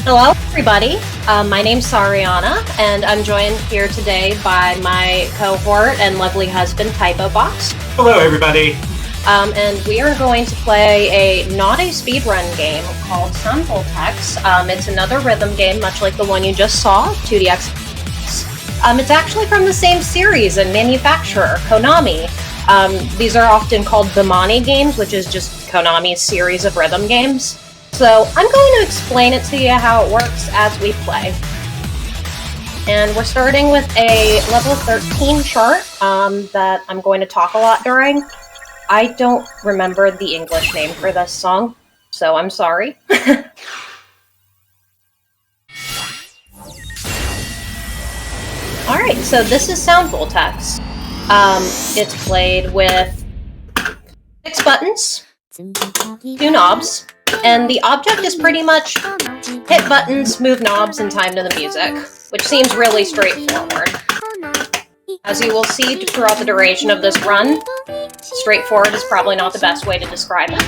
Hello, everybody. My name's Sariana, and I'm joined here today by my cohort and lovely husband, Typobox. Hello, everybody. And we are going to play not a speedrun game called Voltex. It's another rhythm game, much like the one you just saw, 2DX. It's actually from the same series and manufacturer, Konami. These are often called Bimani games, which is just Konami's series of rhythm games. So I'm going to explain it to you how it works as we play. And we're starting with a level 13 chart that I'm going to talk a lot during. I don't remember the English name for this song, so I'm sorry. Alright, so this is Sound Voltex. It's played with 6 buttons, 2 knobs, and the object is pretty much hit buttons, move knobs, and time to the music, which seems really straightforward. As you will see throughout the duration of this run, straightforward is probably not the best way to describe it.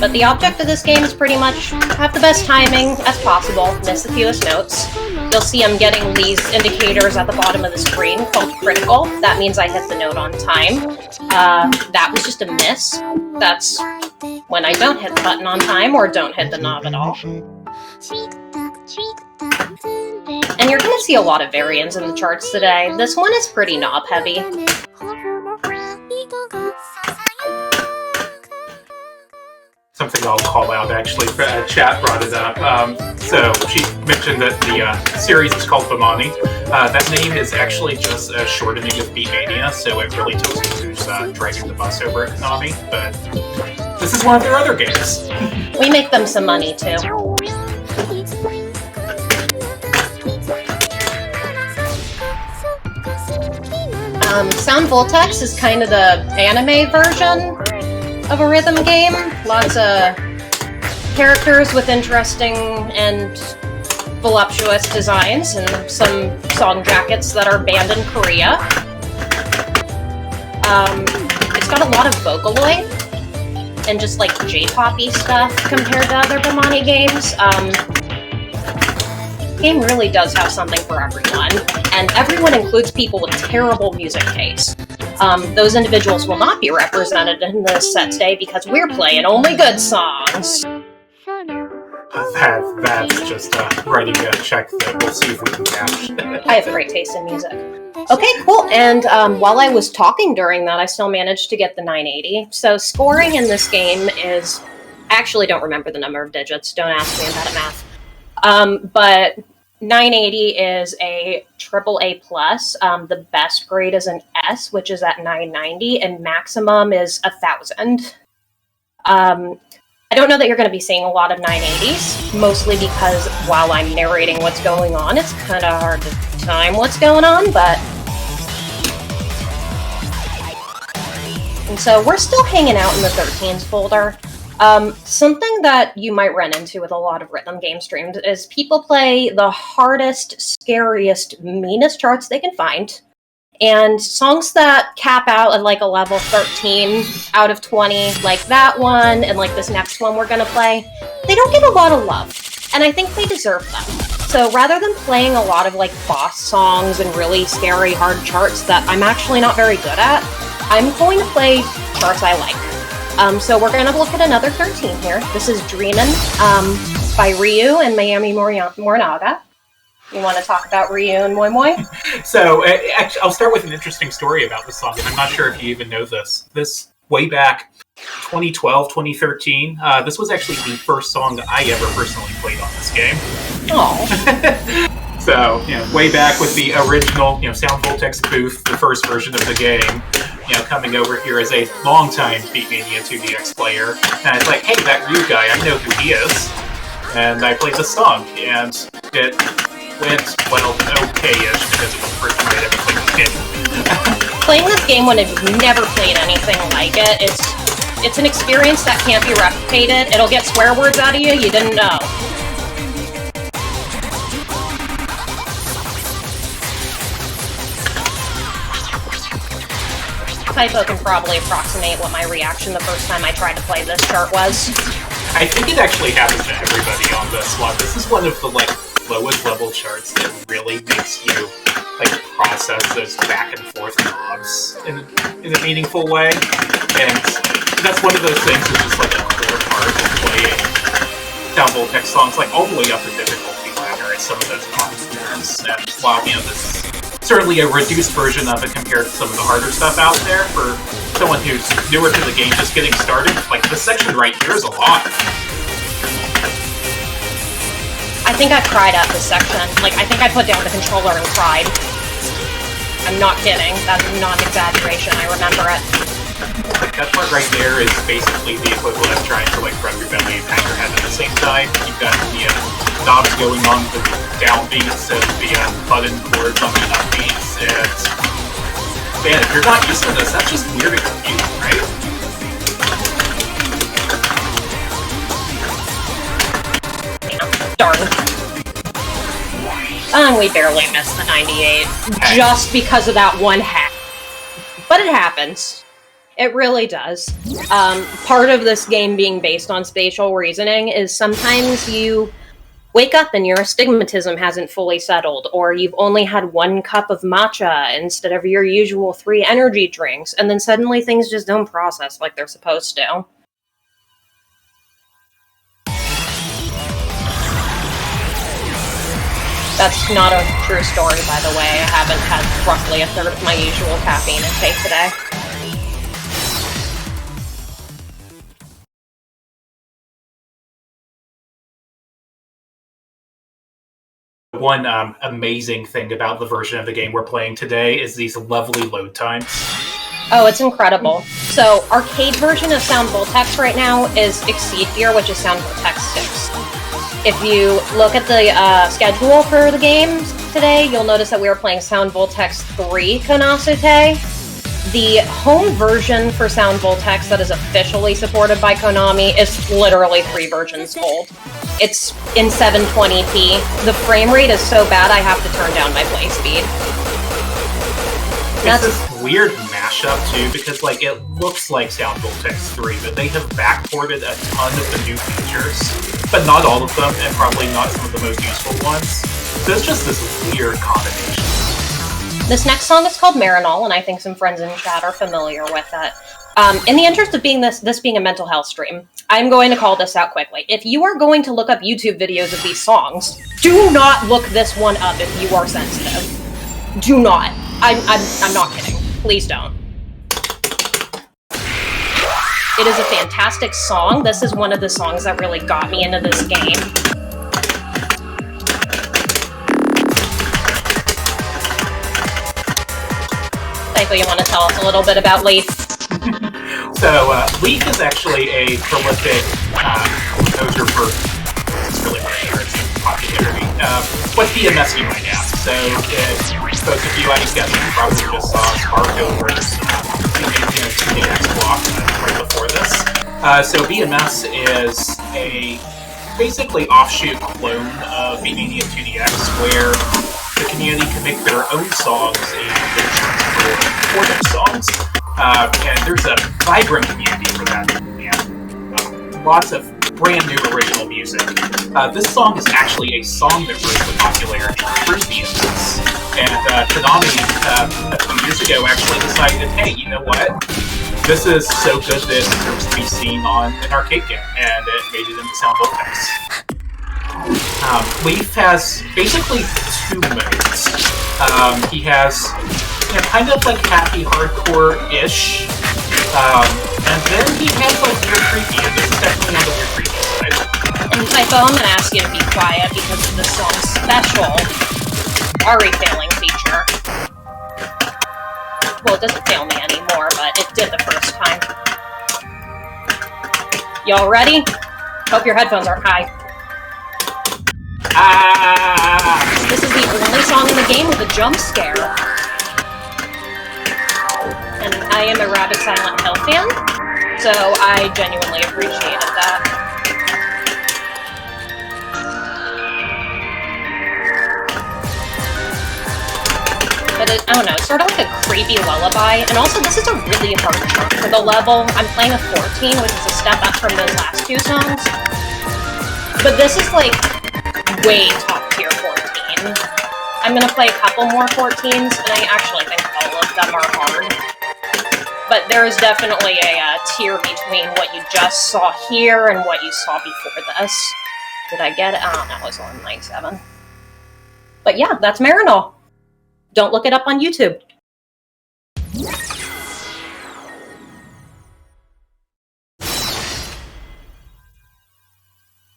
But the object of this game is pretty much have the best timing as possible, miss the fewest notes. You'll see I'm getting these indicators at the bottom of the screen called critical. That means I hit the note on time. That was just a miss. That's when I don't hit the button on time or don't hit the knob at all. And you're going to see a lot of variants in the charts today. This one is pretty knob heavy. Something I'll call out, actually, chat brought it up. So she mentioned that the series is called Bimani. That name is actually just a shortening of Beatmania, so it really tells you who's dragging the bus over at Konami, but this is one of their other games. We make them some money, too. Sound Voltex is kind of the anime version of a rhythm game. Lots of characters with interesting and voluptuous designs, and some song jackets that are banned in Korea. It's got a lot of Vocaloid and just like J-poppy stuff compared to other Bimani games. The game really does have something for everyone, and everyone includes people with terrible music taste. Those individuals will not be represented in this set today because we're playing only good songs. That's just writing a check that we'll see if we can cash. I have great taste in music. Okay, cool. And while I was talking during that, I still managed to get the 980. So scoring in this game is... I actually don't remember the number of digits. Don't ask me about math. But 980 is a AAA+. The best grade is an S, which is at 990, and maximum is 1,000. I don't know that you're going to be seeing a lot of 980s, mostly because while I'm narrating what's going on, it's kind of hard to time what's going on, but... And so we're still hanging out in the 13s folder. Something that you might run into with a lot of rhythm game streams is people play the hardest, scariest, meanest charts they can find. And songs that cap out at like a level 13 out of 20, like that one, and like this next one we're gonna play, they don't get a lot of love. And I think they deserve them. So rather than playing a lot of like boss songs and really scary, hard charts that I'm actually not very good at, I'm going to play charts I like. So we're going to look at another 13 here. This is Dreamin' by Ryu and Mayami Morinaga. You want to talk about Ryu and Moi Moi? So, actually, I'll start with an interesting story about this song, and I'm not sure if you even know this. This, way back 2012, 2013, this was actually the first song that I ever personally played on this game. Oh. So, way back with the original, Sound Voltex booth, the first version of the game, coming over here as a longtime Beatmania 2DX player, and it's like, hey, that Ryu guy, I know who he is. And I played this song, and it went, well, okay-ish, because it was the first time I'd ever played this game. Playing this game when I've never played anything like it, it's an experience that can't be replicated. It'll get swear words out of you didn't know. Typo can probably approximate what my reaction the first time I tried to play this chart was. I think it actually happens to everybody on this one. This is one of the like lowest level charts that really makes you like process those back and forth knobs in a meaningful way. And that's one of those things that's just like a core part of playing Sound Voltex songs, like all the way up the difficulty ladder at some of those concerts. And while this is certainly a reduced version of it compared to some of the harder stuff out there for someone who's newer to the game, just getting started, like this section right here is a lot. I think I cried at this section. Like, I think I put down the controller and cried. I'm not kidding. That's not an exaggeration. I remember it. Like, that part right there is basically the equivalent of trying to like rub your belly and pat your head at the same time. You've got the knobs going on the down beats and the button chords on the up beats. And man, if you're not used to this, that's just weird and confusing, right? Darn. And we barely missed the 98, just because of that one hack. But it happens. It really does. Part of this game being based on spatial reasoning is sometimes you wake up and your astigmatism hasn't fully settled, or you've only had 1 cup of matcha instead of your usual 3 energy drinks, and then suddenly things just don't process like they're supposed to. That's not a true story, by the way. I haven't had roughly a third of my usual caffeine intake today. One amazing thing about the version of the game we're playing today is these lovely load times. Oh, it's incredible. So, arcade version of Sound Voltex right now is Exceed Gear, which is Sound Voltex 6. If you look at the schedule for the games today, you'll notice that we are playing Sound Voltex 3 Konasute. The home version for Sound Voltex that is officially supported by Konami is literally 3 versions old. It's in 720p. The frame rate is so bad I have to turn down my play speed. It's this weird mashup too, because like it looks like Sound Voltex 3, but they have backported a ton of the new features, but not all of them, and probably not some of the most useful ones. So it's just this weird combination. This next song is called Marinol, and I think some friends in chat are familiar with it. In the interest of being this being a mental health stream, I'm going to call this out quickly. If you are going to look up YouTube videos of these songs, do not look this one up if you are sensitive. Do not. I'm not kidding. Please don't. It is a fantastic song. This is one of the songs that really got me into this game. Typo, you want to tell us a little bit about Leaf? So, Leaf is actually a prolific composer for really popularity. What's the MS you might ask? So, folks of you, I guess, probably just saw Spark over the TDX block right before this. So BMS is a basically offshoot clone of Beatmania 2DX, where the community can make their own songs and for their songs. And there's a vibrant community for that. And lots of brand new original music. This song is actually a song that rose to popularity through BMS. And Konami, a few years ago, actually decided, hey, you know what? This is so good that it deserves to be seen on an arcade game, and it made it into Sound Voltex. Leaf has basically 2 modes. He has kind of like happy hardcore-ish, and then he has like weird creepy, and this is definitely on the weird creepy side. And Typo, I'm gonna ask you to be quiet because of the song's special ARI failing feature. Well, it doesn't fail me anymore, but it did the first time. Y'all ready? Hope your headphones aren't high. This is the only song in the game with a jump scare. And I am a Rabid Silent Hill fan, so I genuinely appreciated that. But I don't know, it's sort of like a creepy lullaby. And also, this is a really hard chart for the level. I'm playing a 14, which is a step up from those last two songs. But this is like way top tier 14. I'm gonna play a couple more 14s, and I actually think all of them are hard. But there is definitely a tier between what you just saw here and what you saw before this. Did I get it? Oh, no, it was on 97. But yeah, that's Marinol. Don't look it up on YouTube.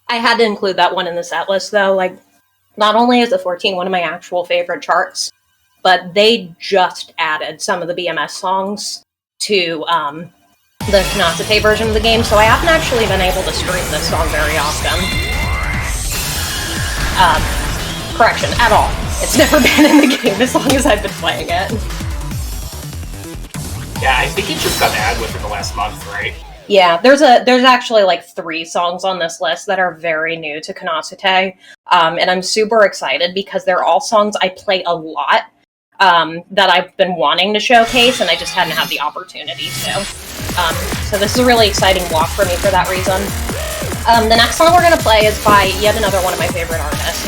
I had to include that one in the set list, though. Like, not only is the 14 one of my actual favorite charts, but they just added some of the BMS songs to the Konasute version of the game, so I haven't actually been able to stream this song very often. Correction, at all. It's never been in the game as long as I've been playing it. Yeah, I think it just got added within the last month, right? Yeah, there's actually like 3 songs on this list that are very new to Konasute, and I'm super excited because they're all songs I play a lot that I've been wanting to showcase, and I just hadn't had the opportunity to. So this is a really exciting walk for me for that reason. The next song we're going to play is by yet another one of my favorite artists.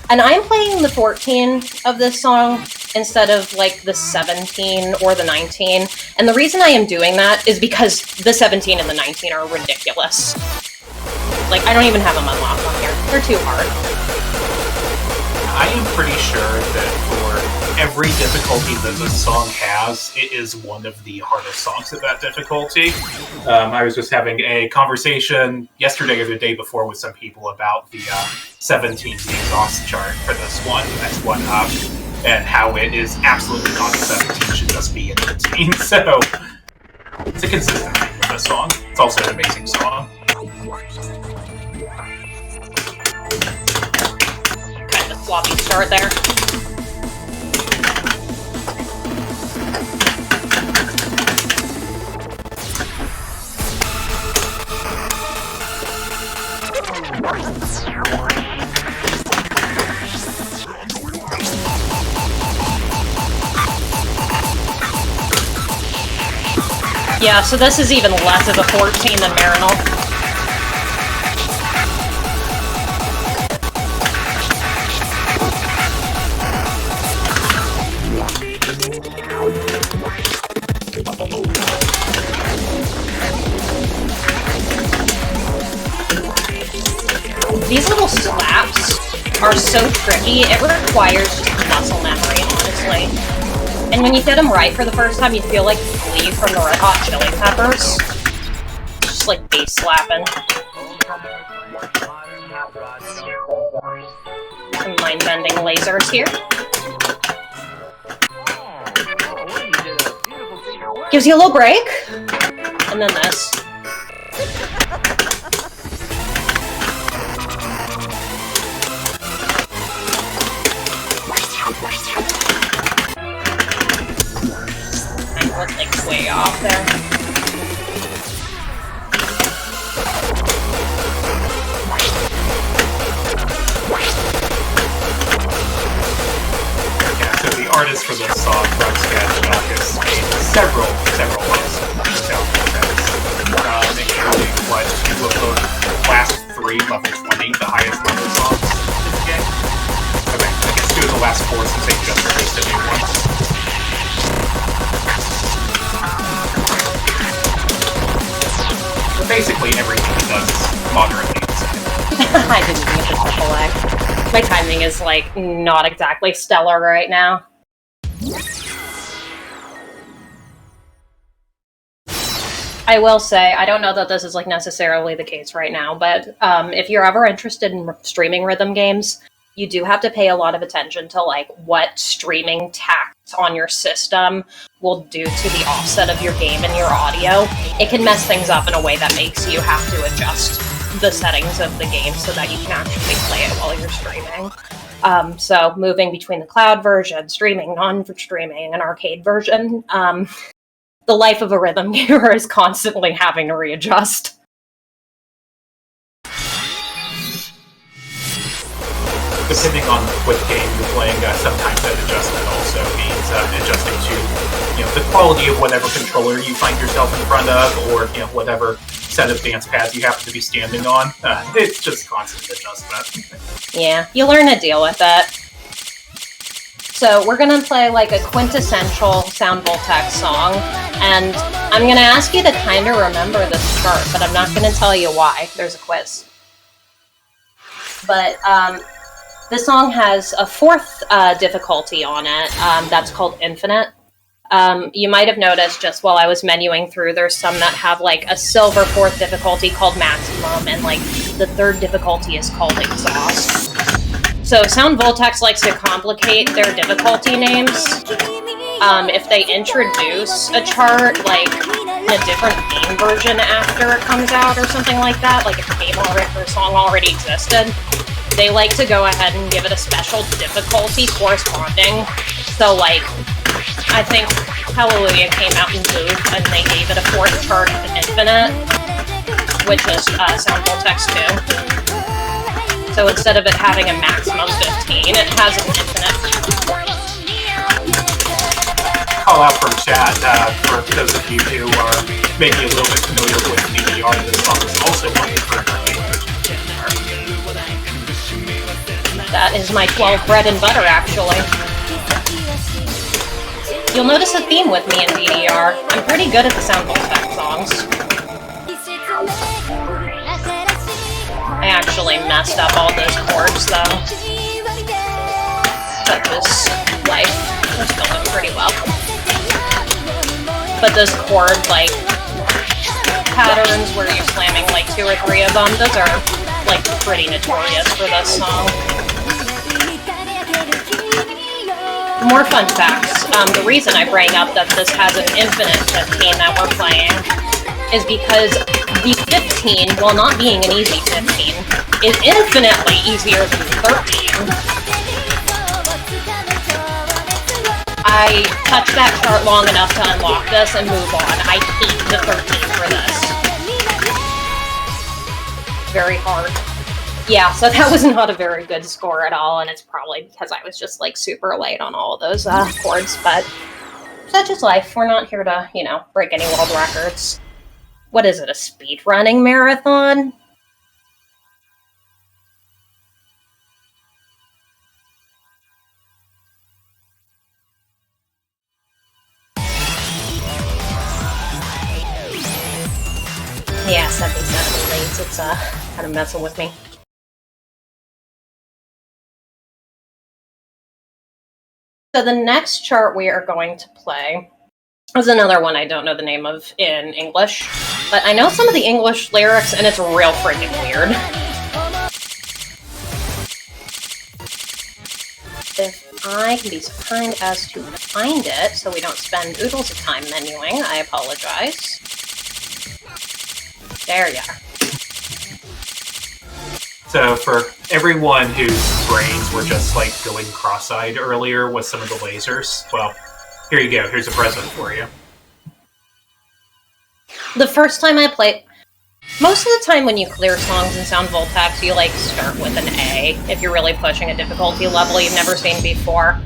And I'm playing the 14 of this song instead of like the 17 or the 19. And the reason I am doing that is because the 17 and the 19 are ridiculous. Like, I don't even have them unlocked on here. They're too hard. I am pretty sure that for every difficulty that this song has, it is one of the hardest songs at that difficulty. I was just having a conversation yesterday or the day before with some people about the 17 exhaust chart for this one. That's one up, and how it is absolutely not a 17, it should just be an 18. So it's a consistent thing with this song. It's also an amazing song. Floppy start there. Yeah, so this is even less of a 14 than Marinol. These little slaps are so tricky, it requires just muscle memory, honestly. And when you hit them right for the first time, you feel like Flea from the Red Hot Chili Peppers. Just like bass slapping. Some mind-bending lasers here. Gives you a little break. And then this. I look like way off there. Yeah, so the artist for this song, Drug Sketch, has made several sound effects, including what two of the last 3 level 20, the highest level songs in the game. Okay, I guess 2 of the last 4 since they just released a new one. But basically everything he does is moderately insane. I didn't think of it that way. My timing is, like, not exactly stellar right now. I will say, I don't know that this is, like, necessarily the case right now, but if you're ever interested in streaming rhythm games, you do have to pay a lot of attention to, like, what streaming tax on your system will do to the offset of your game and your audio. It can mess things up in a way that makes you have to adjust the settings of the game so that you can actually play it while you're streaming. So moving between the cloud version, streaming, non-streaming, and arcade version, the life of a rhythm gamer is constantly having to readjust. depending on what game you're playing, sometimes that adjustment also means adjusting to the quality of whatever controller you find yourself in front of, or whatever set of dance pads you happen to be standing on. It's just constant adjustment. Yeah, you learn to deal with it. So we're gonna play like a quintessential Sound Voltex song, and I'm gonna ask you to kind of remember this chart, but I'm not gonna tell you why. There's a quiz. But this song has a fourth difficulty on it. That's called Infinite. You might have noticed just while I was menuing through, there's some that have like a silver fourth difficulty called Maximum, and like the third difficulty is called Exhaust. So Sound Voltex likes to complicate their difficulty names. If they introduce a chart like in a different game version after it comes out or something like that, like if the game already or song already existed, they like to go ahead and give it a special difficulty corresponding. So like, I think Hallelujah came out in Booth and they gave it a fourth chart of Infinite, which is Sound Voltex 2. So instead of it having a maximum 15, it has an infinite. Call out from chat for those of you who are maybe a little bit familiar with DDR. This song is also one of the current games. That is my 12 bread and butter, actually. You'll notice a theme with me in DDR. I'm pretty good at the Sound Voltex songs. I actually messed up all those chords, though. Such is life. We're still doing pretty well. But those chord, like, patterns where you're slamming, like, 2 or 3 of them, those are, like, pretty notorious for this song. More fun facts. The reason I bring up that this has an infinite 15 that we're playing is because the 15, while not being an easy 15, is infinitely easier than 13. I touched that chart long enough to unlock this and move on. I hate the 13 for this. Very hard. Yeah, so that was not a very good score at all, and it's probably because I was just, like, super late on all of those chords, but such is life. We're not here to, break any world records. What is it, a speedrunning marathon? Yeah, 77 lates. It's kind of messing with me. So the next chart we are going to play is another one I don't know the name of in English, but I know some of the English lyrics, and it's real freaking weird. If I can be so kind as to find it, so we don't spend oodles of time menuing, I apologize. There you are. So for everyone whose brains were just like going cross-eyed earlier with some of the lasers, well, here you go. Here's a present for you. The first time I played... Most of the time when you clear songs in Sound Voltex, you, like, start with an A, if you're really pushing a difficulty level you've never seen before.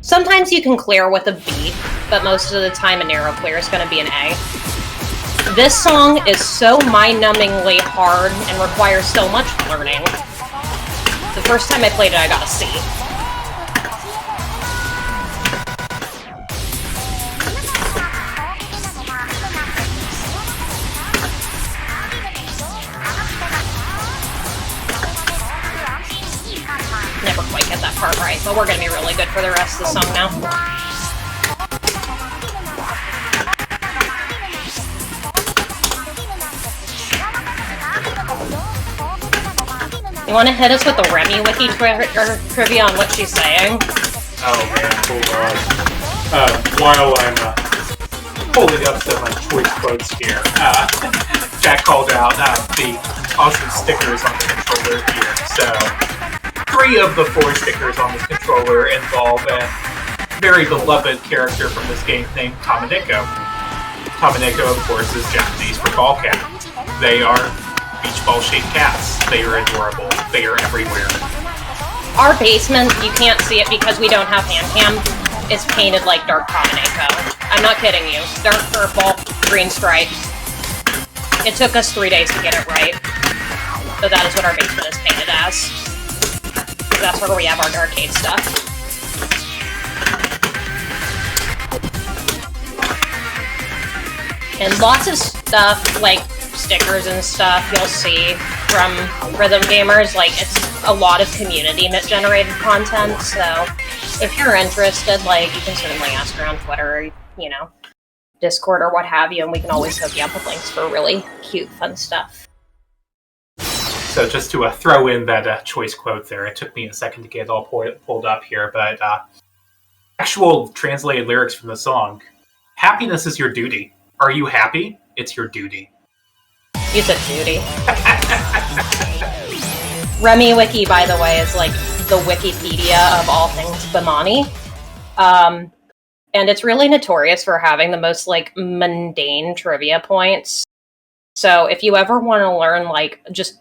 Sometimes you can clear with a B, but most of the time a narrow clear is going to be an A. This song is so mind-numbingly hard and requires so much learning. The first time I played it, I got a C. Never quite get that part right, but we're gonna be really good for the rest of the song now. You want to hit us with the Remy Wiki trivia on what she's saying? Oh man, hold on. While I'm holding up some choice quotes here, Jack called out the awesome stickers on the controller here. So, 3 of the 4 stickers on this controller involve a very beloved character from this game named Tamaneko. Tamaneko, of course, is Japanese for ball cat. They are beach ball-shaped cats. They are adorable. They are everywhere. Our basement, you can't see it because we don't have hand cam, is painted like dark Combination. I'm not kidding you. Dark purple, green stripes. It took us 3 days to get it right. But that is what our basement is painted as. That's where we have our arcade stuff. And lots of stuff, like stickers and stuff, you'll see from Rhythm Gamers. Like, it's a lot of community-generated content, so if you're interested, like, you can certainly ask around Twitter, or, you know, Discord or what have you, and we can always hook you up with links for really cute, fun stuff. So just to throw in that choice quote there, it took me a second to get it all pulled up here, but actual translated lyrics from the song. Happiness is your duty. Are you happy? It's your duty. You said duty. Remy Wiki, by the way, is like the Wikipedia of all things Bemani. And it's really notorious for having the most, like, mundane trivia points. So if you ever want to learn, like, just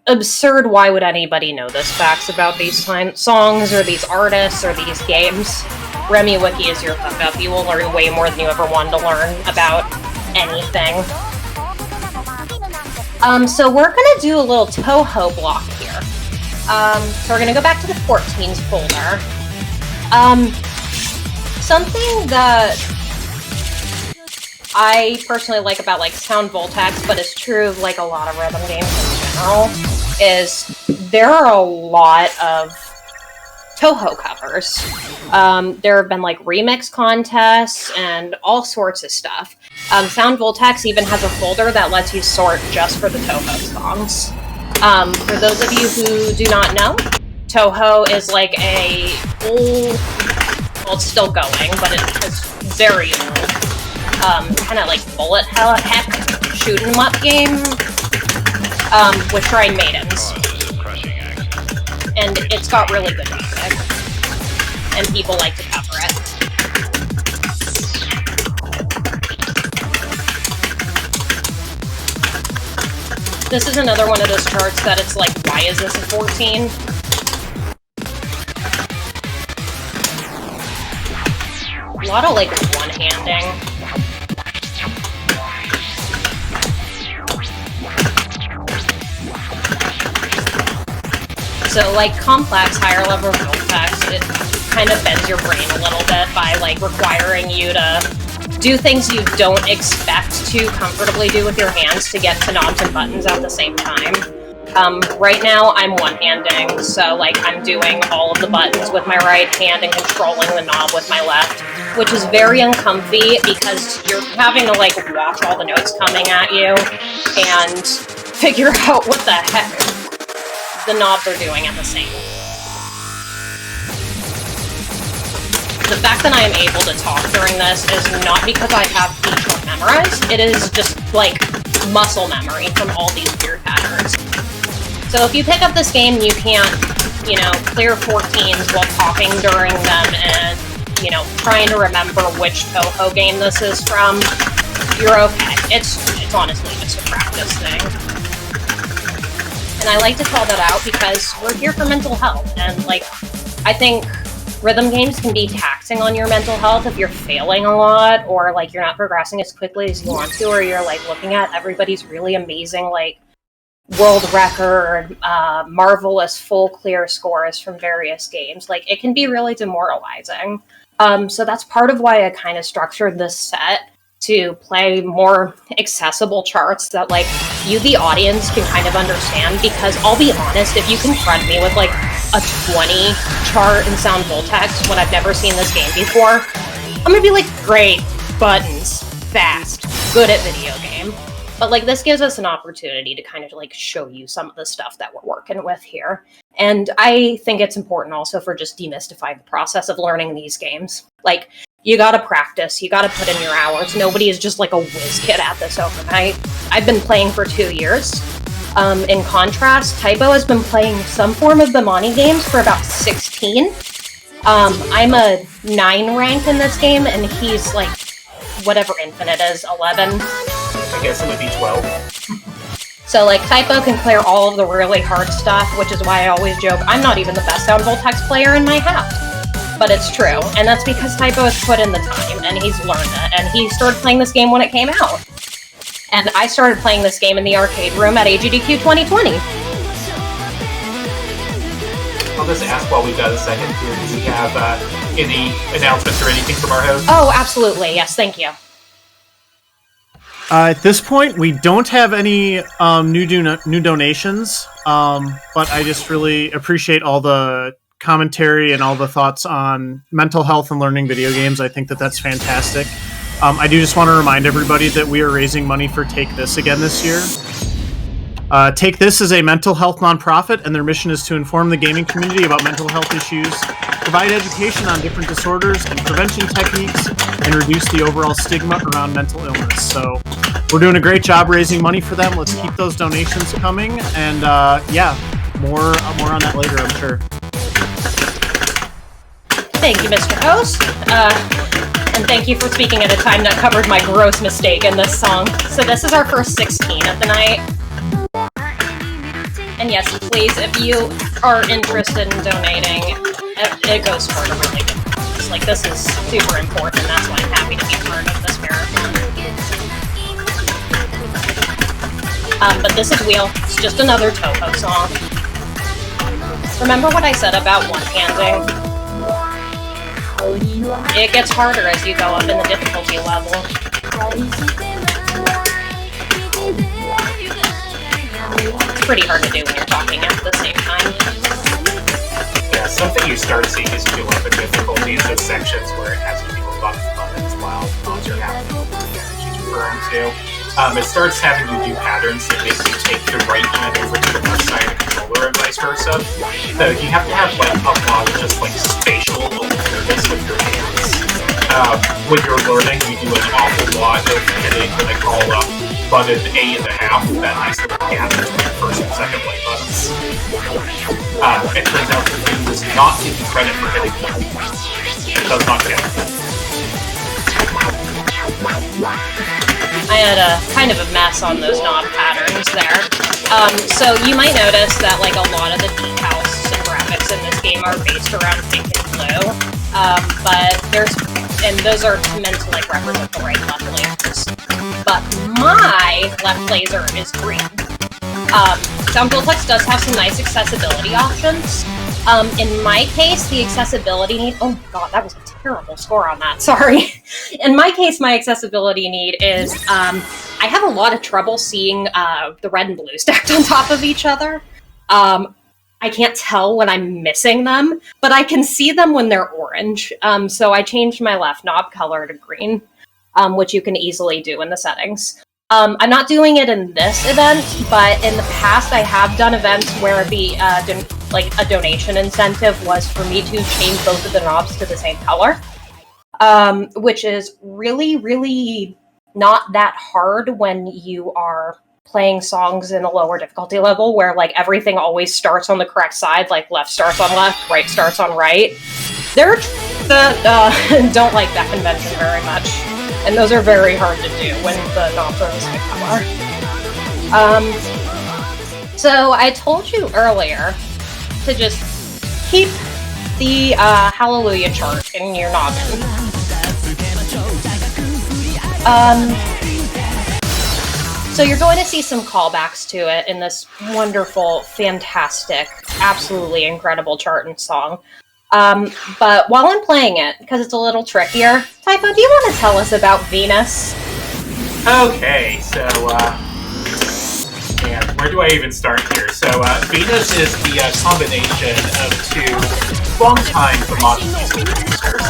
absurd why would anybody know this facts about these songs or these artists or these games, Remy Wiki is your hookup. You will learn way more than you ever wanted to learn about anything. So we're gonna do a little Toho block here. So we're gonna go back to the 14s folder. Something that I personally like about, like, Sound Voltex, but it's true of, like, a lot of rhythm games in general, is there are a lot of Toho covers. There have been, like, remix contests and all sorts of stuff. Sound Voltex even has a folder that lets you sort just for the Toho songs. For those of you who do not know, Toho is like a old, well, it's still going, but it's very old, kind of like bullet heck shoot 'em up game, with Shrine Maidens. And it's got really good music, and people like to cover it. This is another one of those charts that it's like, why is this a 14? A lot of, like, one-handing. So, like, complex, higher level Voltex, it kind of bends your brain a little bit by, like, requiring you to do things you don't expect to comfortably do with your hands to get to knobs and buttons at the same time. Right now, I'm one-handing, so, like, I'm doing all of the buttons with my right hand and controlling the knob with my left, which is very uncomfy because you're having to, like, watch all the notes coming at you and figure out what the heck the knobs are doing at the same time. The fact that I am able to talk during this is not because I have each one memorized, it is just, like, muscle memory from all these weird patterns. So if you pick up this game and you can't, you know, clear 14s while talking during them and, you know, trying to remember which Toho game this is from, you're okay. It's honestly just a practice thing. And I like to call that out because we're here for mental health, and, like, I think rhythm games can be taxing on your mental health if you're failing a lot, or, like, you're not progressing as quickly as you want to, or you're, like, looking at everybody's really amazing, like, world record, marvelous full clear scores from various games. Like, it can be really demoralizing. So that's part of why I kind of structured this set to play more accessible charts that, like, you, the audience, can kind of understand, because I'll be honest, if you confront me with, like, a 20 chart in Sound Voltex when I've never seen this game before, I'm gonna be like, great, buttons, fast, good at video game. But, like, this gives us an opportunity to kind of, like, show you some of the stuff that we're working with here. And I think it's important also for just demystifying the process of learning these games. Like, you gotta practice, you gotta put in your hours. Nobody is just, like, a whiz kid at this overnight. I've been playing for 2 years. In contrast, Typo has been playing some form of Bemani games for about 16. I'm a 9 rank in this game, and he's, like, whatever infinite is, 11. I guess it would be 12. So, like, Typo can clear all of the really hard stuff, which is why I always joke, I'm not even the best sound Voltex player in my house. But it's true, and that's because Typo has put in the time, and he's learned it, and he started playing this game when it came out. And I started playing this game in the arcade room at AGDQ 2020. I'll just ask while we've got a second here, do we have any announcements or anything from our host? Oh, absolutely, yes, thank you. At this point, we don't have any new donations, but I just really appreciate all the commentary and all the thoughts on mental health and learning video games. I think that that's fantastic. I do just want to remind everybody that we are raising money for Take This again this year. Take This is a mental health nonprofit, and their mission is to inform the gaming community about mental health issues, provide education on different disorders and prevention techniques, and reduce the overall stigma around mental illness. So we're doing a great job raising money for them. Let's keep those donations coming, and yeah, more on that later, I'm sure. Thank you, Mr. Host. And thank you for speaking at a time that covered my gross mistake in this song. So this is our first 16 of the night. And yes, please, if you are interested in donating, it goes for a really good cause. Like, this is super important, and that's why I'm happy to be part of this marathon. But this is Wheel. It's just another Toho song. Remember what I said about one-handing? It gets harder as you go up in the difficulty level. It's pretty hard to do when you're talking at the same time. Yeah, something you start seeing is you go up in difficulty in those sections where it has people buttons while mods are happening, which she's referring to. It starts having you do patterns that make you take the right hand over to the left side of the controller and vice versa. So you have to have like a lot of just like spatial awareness with your hands. When you're learning, you do an awful lot of hitting what I call button A and a half, that nice little gap between the first and second play buttons. It turns out the game does not give you credit for hitting them. It does not count. I had a kind of a mess on those knob patterns there. So you might notice that like a lot of the decals and graphics in this game are based around pink and blue. But those are meant to like represent the right and left lasers. But my left laser is green. Sound Voltex does have some nice accessibility options. In my case, the accessibility need... Oh god, that was a terrible score on that, sorry. In my case, my accessibility need is, I have a lot of trouble seeing the red and blue stacked on top of each other. I can't tell when I'm missing them, but I can see them when they're orange. So I changed my left knob color to green, which you can easily do in the settings. I'm not doing it in this event, but in the past I have done events where the a donation incentive was for me to change both of the knobs to the same color, which is really, really not that hard when you are playing songs in a lower difficulty level where like everything always starts on the correct side, like left starts on left, right starts on right. There are that don't like that convention very much. And those are very hard to do when the knobs are the same color. So I told you earlier to just keep the Hallelujah chart in your noggin. So you're going to see some callbacks to it in this wonderful, fantastic, absolutely incredible chart and song. But while I'm playing it, because it's a little trickier, Typo, do you want to tell us about Venus? Okay, so, man, where do I even start here? So, Venus is the combination of two long-time modern music producers,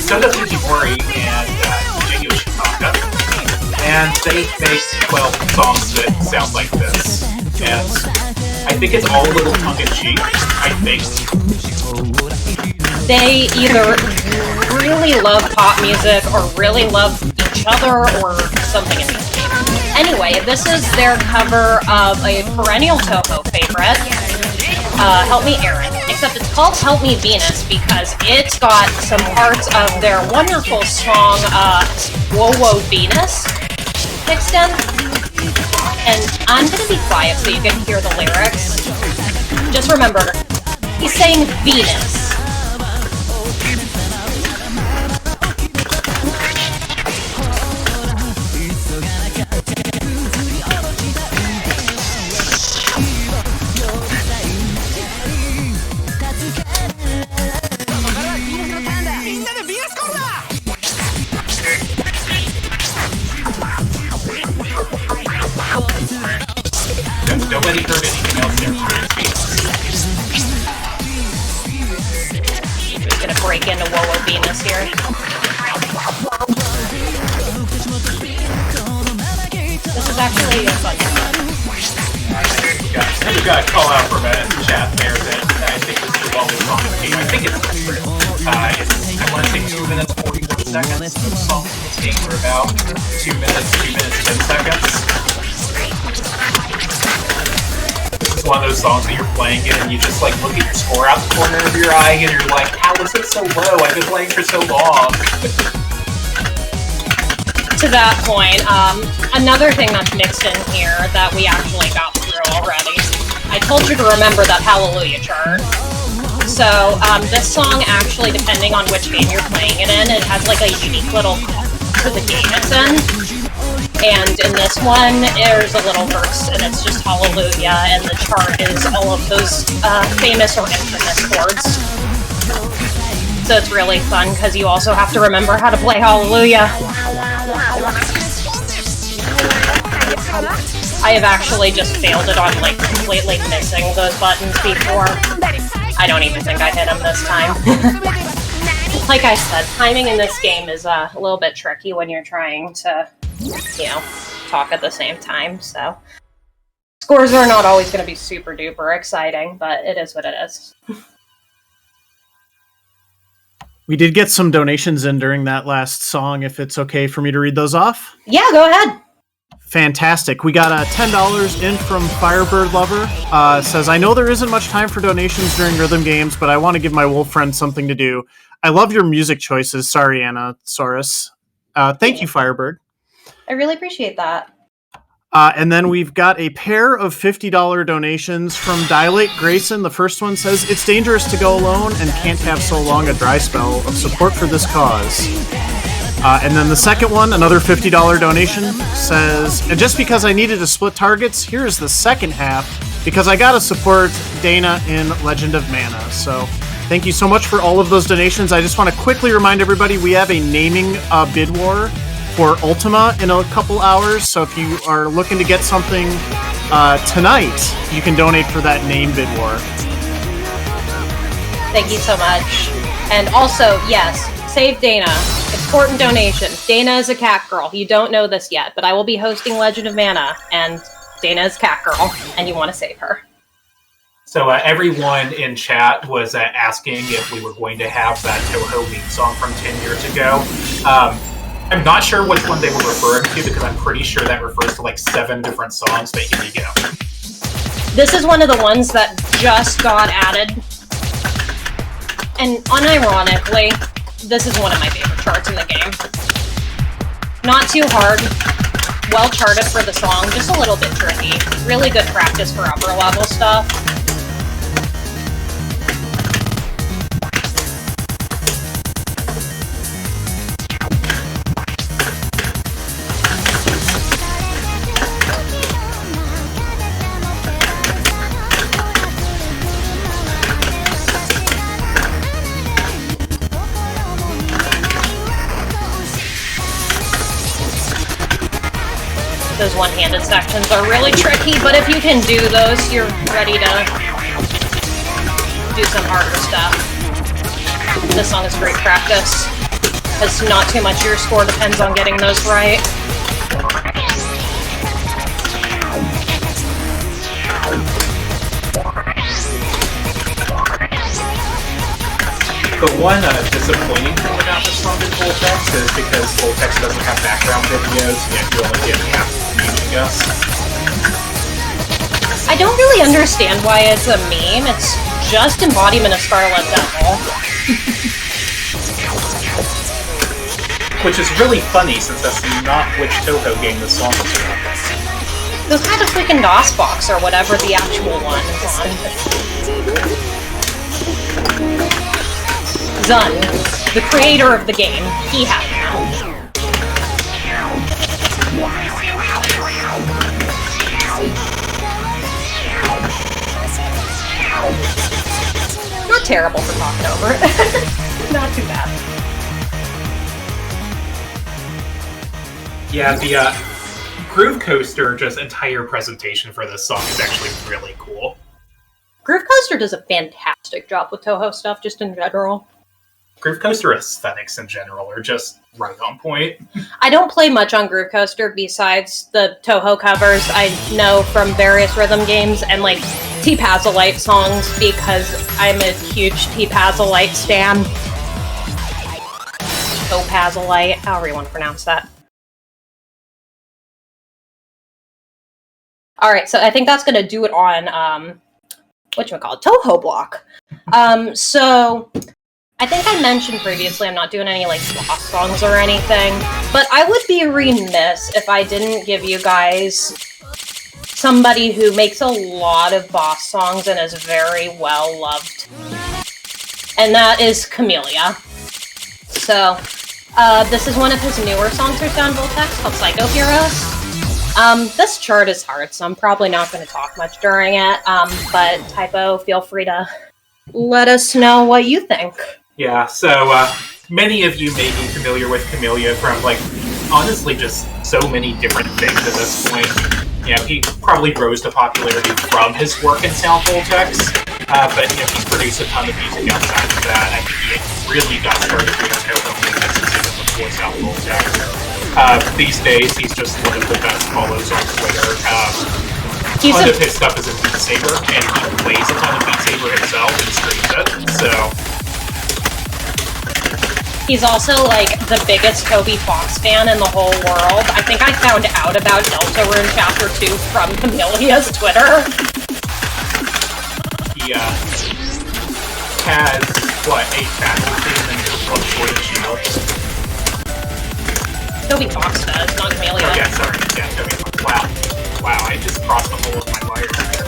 Soda Fujimori and Jinyu Shitaka. And they make 12 songs that sound like this. And I think it's all a little tongue-in-cheek, I think. They either really love pop music or really love each other or something in between. Anyway, this is their cover of a perennial Toho favorite, Help Me Aaron, except it's called Help Me Venus because it's got some parts of their wonderful song, Whoa Whoa Venus, mixed in. And I'm gonna be quiet so you can hear the lyrics. Just remember, he's saying Venus. Nobody heard anything else there. Just gonna break into Wowo Venus here. This is actually a fun one. We got a call out from a chat there that I think this is the longest song in the game. I think it's I want to say 2 minutes 41 seconds. The songs in this game are about 2 minutes 10 seconds. One of those songs that you're playing it and you just like look at your score out the corner of your eye and you're like, how is it so low? I've been playing for so long. To that point, another thing that's mixed in here that we actually got through already. I told you to remember that Hallelujah chart. So this song actually, depending on which game you're playing it in, it has like a unique little hook to the game it's in. And in this one, there's a little verse, and it's just Hallelujah, and the chart is all of those famous or infamous chords. So it's really fun, because you also have to remember how to play Hallelujah. I have actually just failed it on, like, completely missing those buttons before. I don't even think I hit them this time. Like I said, timing in this game is a little bit tricky when you're trying to, you know, talk at the same time, so scores are not always going to be super duper exciting, but it is what it is. We did get some donations in during that last song, if it's okay for me to read those off. Yeah, go ahead. Fantastic. We got $10 in from Firebird Lover. Says, I know there isn't much time for donations during rhythm games, but I want to give my wolf friend something to do. I love your music choices, sorryannasaurus. Thank you, Firebird. I really appreciate that. And then we've got a pair of $50 donations from Dilate Grayson. The first one says, it's dangerous to go alone and can't have so long a dry spell of support for this cause. And then the second one, another $50 donation, says, and just because I needed to split targets, here's the second half, because I gotta support Dana in Legend of Mana. So thank you so much for all of those donations. I just want to quickly remind everybody we have a naming bid war for Ultima in a couple hours, so if you are looking to get something tonight, you can donate for that name bid war. Thank you so much. And also, yes, save Dana. Important donation. Dana is a cat girl. You don't know this yet, but I will be hosting Legend of Mana, and Dana is cat girl, and you want to save her. So everyone in chat was asking if we were going to have that Toho meme song from 10 years ago. I'm not sure which one they were referring to, because I'm pretty sure that refers to like 7 different songs, but here you go. This is one of the ones that just got added. And unironically, this is one of my favorite charts in the game. Not too hard, well charted for the song, just a little bit tricky. Really good practice for upper level stuff. Those one-handed sections are really tricky, but if you can do those, you're ready to do some harder stuff. This song is great practice, because not too much of your score depends on getting those right. But one disappointing thing about this song in Voltex is because Voltex doesn't have background videos, yet you only get half using us. I don't really understand why it's a meme. It's just embodiment of Scarlet Devil. Which is really funny, since that's not which Toho game the song is about. This guy the freaking DOSBox or whatever the actual one is on. Zun, the creator of the game, he had it. Not terrible for talking over it. Not too bad. Yeah, the Groove Coaster, just entire presentation for this song is actually really cool. Groove Coaster does a fantastic job with Toho stuff, just in general. Groove Coaster aesthetics in general are just right on point. I don't play much on Groove Coaster besides the Toho covers I know from various rhythm games and like T-Pazolite songs because I'm a huge T-Pazolite stan. Topazolite, however you want to pronounce that. Alright, so I think that's going to do it on, whatchamacallit, Toho Block. So I think I mentioned previously I'm not doing any, like, boss songs or anything, but I would be remiss if I didn't give you guys somebody who makes a lot of boss songs and is very well loved. And that is Camellia. So, this is one of his newer songs for Sound Voltex called Psycho Heroes. This chart is hard, so I'm probably not going to talk much during it, but Typo, feel free to let us know what you think. Yeah, so many of you may be familiar with Camellia from, like, honestly just so many different things at this point. You know, he probably rose to popularity from his work in Sound Voltex, but, you know, he produced a ton of music outside of that. I think he really got started doing Toho music even before Sound Voltex. These days, he's just one of the best follows on Twitter. A ton of his stuff is in Beat Saber, and he plays a ton of Beat Saber himself and streams it, so... He's also, like, the biggest Toby Fox fan in the whole world. I think I found out about Deltarune Chapter 2 from Camellia's Twitter. He, has, what, 8 faculty and then one Sword and Shield? Toby Fox does, not Camellia. Oh, yeah, sorry. Yeah, Toby Fox. Wow, I just crossed the hole with my wires there.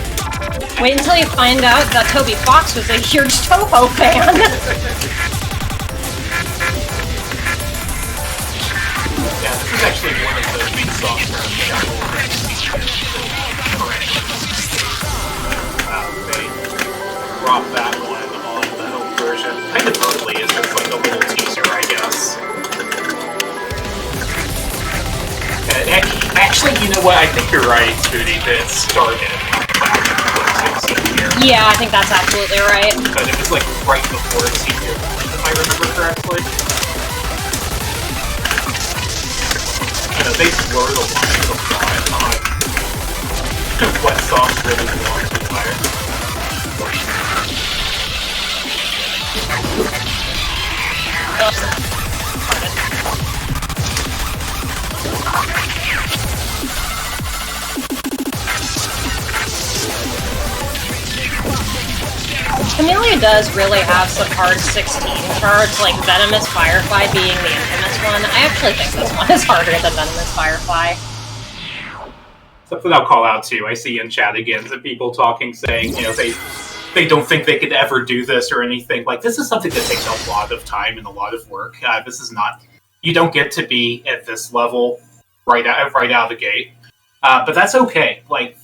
Wait until you find out that Toby Fox was a huge Toho fan. Yeah, this is actually one of the big songs from they dropped that one on the home version. Kind of early, it's just like a little teaser, I guess. Actually, you know what? I think you're right, Spooty, that it started here. Yeah, I think that's absolutely right. But it was like right before Senior 1, if I remember correctly. You know, they blur the lines a lot on what songs really belong to fire. Camellia does really have some hard 16 charts, like Venomous Firefly being the infamous one. I actually think this one is harder than Venomous Firefly. Something I'll call out too. I see in chat again some people talking, saying, you know, they don't think they could ever do this or anything. Like, this is something that takes a lot of time and a lot of work. This is not, you don't get to be at this level right out of the gate. But that's okay. Like,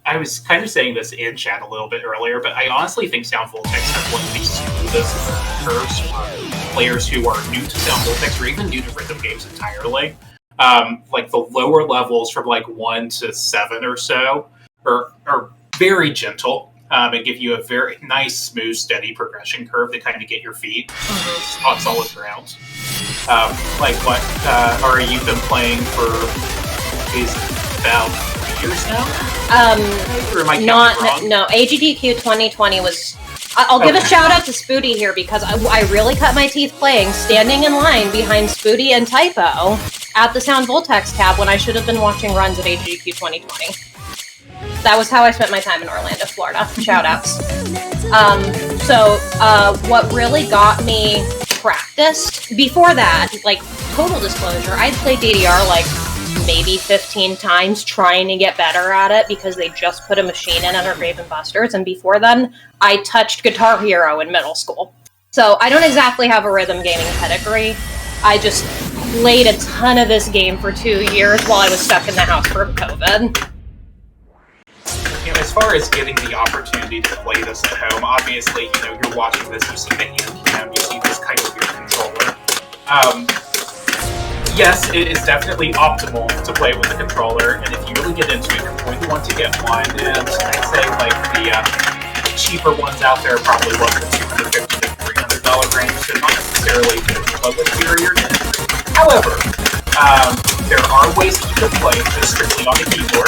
I was kind of saying this in chat a little bit earlier, but I honestly think Sound Voltex has one of the smoothest curves for players who are new to Sound Voltex or even new to rhythm games entirely. Like, the lower levels from like 1 to 7 or so are very gentle and give you a very nice, smooth, steady progression curve to kind of get your feet on solid ground. Like, what are you been playing for? Is about 3 years now? No, AGDQ 2020 was... I'll give a shout out to Spooty here because I really cut my teeth playing, standing in line behind Spooty and Typo at the Sound Voltex tab when I should have been watching runs at AGDQ 2020. That was how I spent my time in Orlando, Florida. Shout outs. What really got me practiced, before that, like, total disclosure, I'd played DDR like maybe 15 times trying to get better at it because they just put a machine in under Grave and Busters, and before then, I touched Guitar Hero in middle school. So I don't exactly have a rhythm gaming pedigree. I just played a ton of this game for 2 years while I was stuck in the house for COVID. As far as getting the opportunity to play this at home, obviously, you're watching this, you see the hand cam, you see this kind of weird controller. Yes, it is definitely optimal to play it with a controller, and if you really get into it, you're going to want to get one, and I'd say, like, the cheaper ones out there are probably what, the $250 to $300 range, so not necessarily a inferior. However, there are ways that you can play just strictly on the keyboard.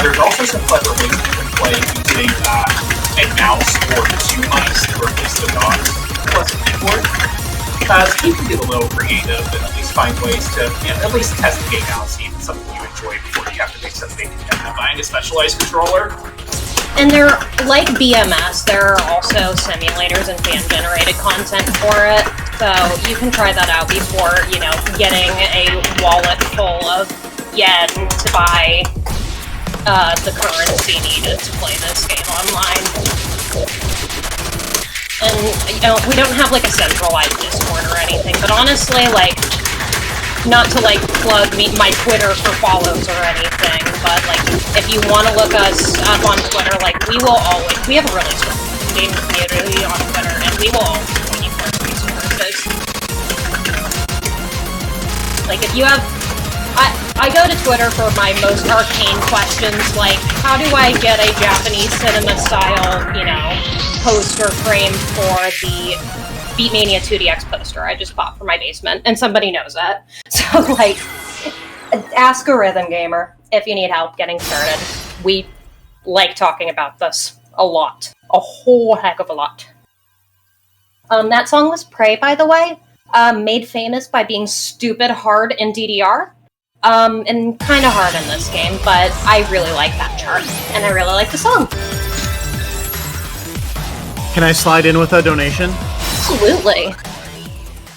There's also some clever ways that you can play using a mouse or 2 mice to replace the dots plus a keyboard. So you can get a little creative and at least find ways to at least test the game out and see if it's something you enjoy before you have to make some big commitment buying a specialized controller. And they're like BMS, there are also simulators and fan-generated content for it, so you can try that out before, getting a wallet full of yen to buy the currency needed to play this game online. And, we don't have, like, a centralized Discord or anything, but honestly, like, not to, like, plug my Twitter for follows or anything, but, like, if you want to look us up on Twitter, like, we have a really strong game community on Twitter, and we will always point you for resources. Like, if you have... I go to Twitter for my most arcane questions, like, how do I get a Japanese cinema-style, poster frame for the Beatmania 2DX poster I just bought for my basement, and somebody knows it. So, like, ask a rhythm gamer if you need help getting started. We like talking about this a lot. A whole heck of a lot. That song was Prey, by the way, made famous by being stupid hard in DDR. And kind of hard in this game, but I really like that chart, and I really like the song. Can I slide in with a donation? Absolutely.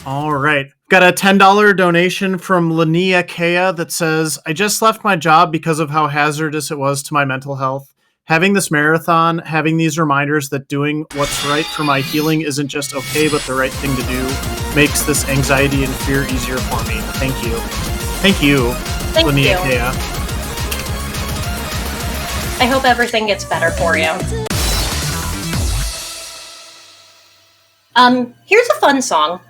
All right. Got a $10 donation from Linnea Kea that says, I just left my job because of how hazardous it was to my mental health. Having this marathon, having these reminders that doing what's right for my healing isn't just okay, but the right thing to do, makes this anxiety and fear easier for me. Thank you. Thank you, Linnea Kea. I hope everything gets better for you. Here's a fun song.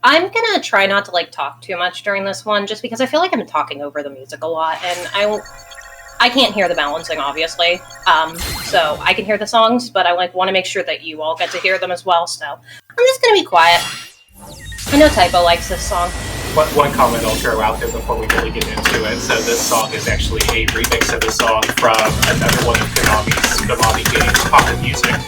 I'm gonna try not to, like, talk too much during this one, just because I feel like I'm talking over the music a lot, and I can't hear the balancing, obviously. So I can hear the songs, but I, like, want to make sure that you all get to hear them as well, so I'm just gonna be quiet. I know Typo likes this song. One comment I'll throw out there before we really get into it. So this song is actually a remix of a song from another one of Konami games, Pocket Music,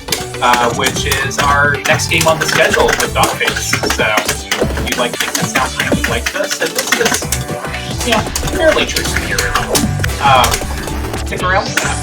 which is our next game on the schedule with Dogface. So if you like things that sound kind of like this, and this is, fairly true to the original. Stick around for that.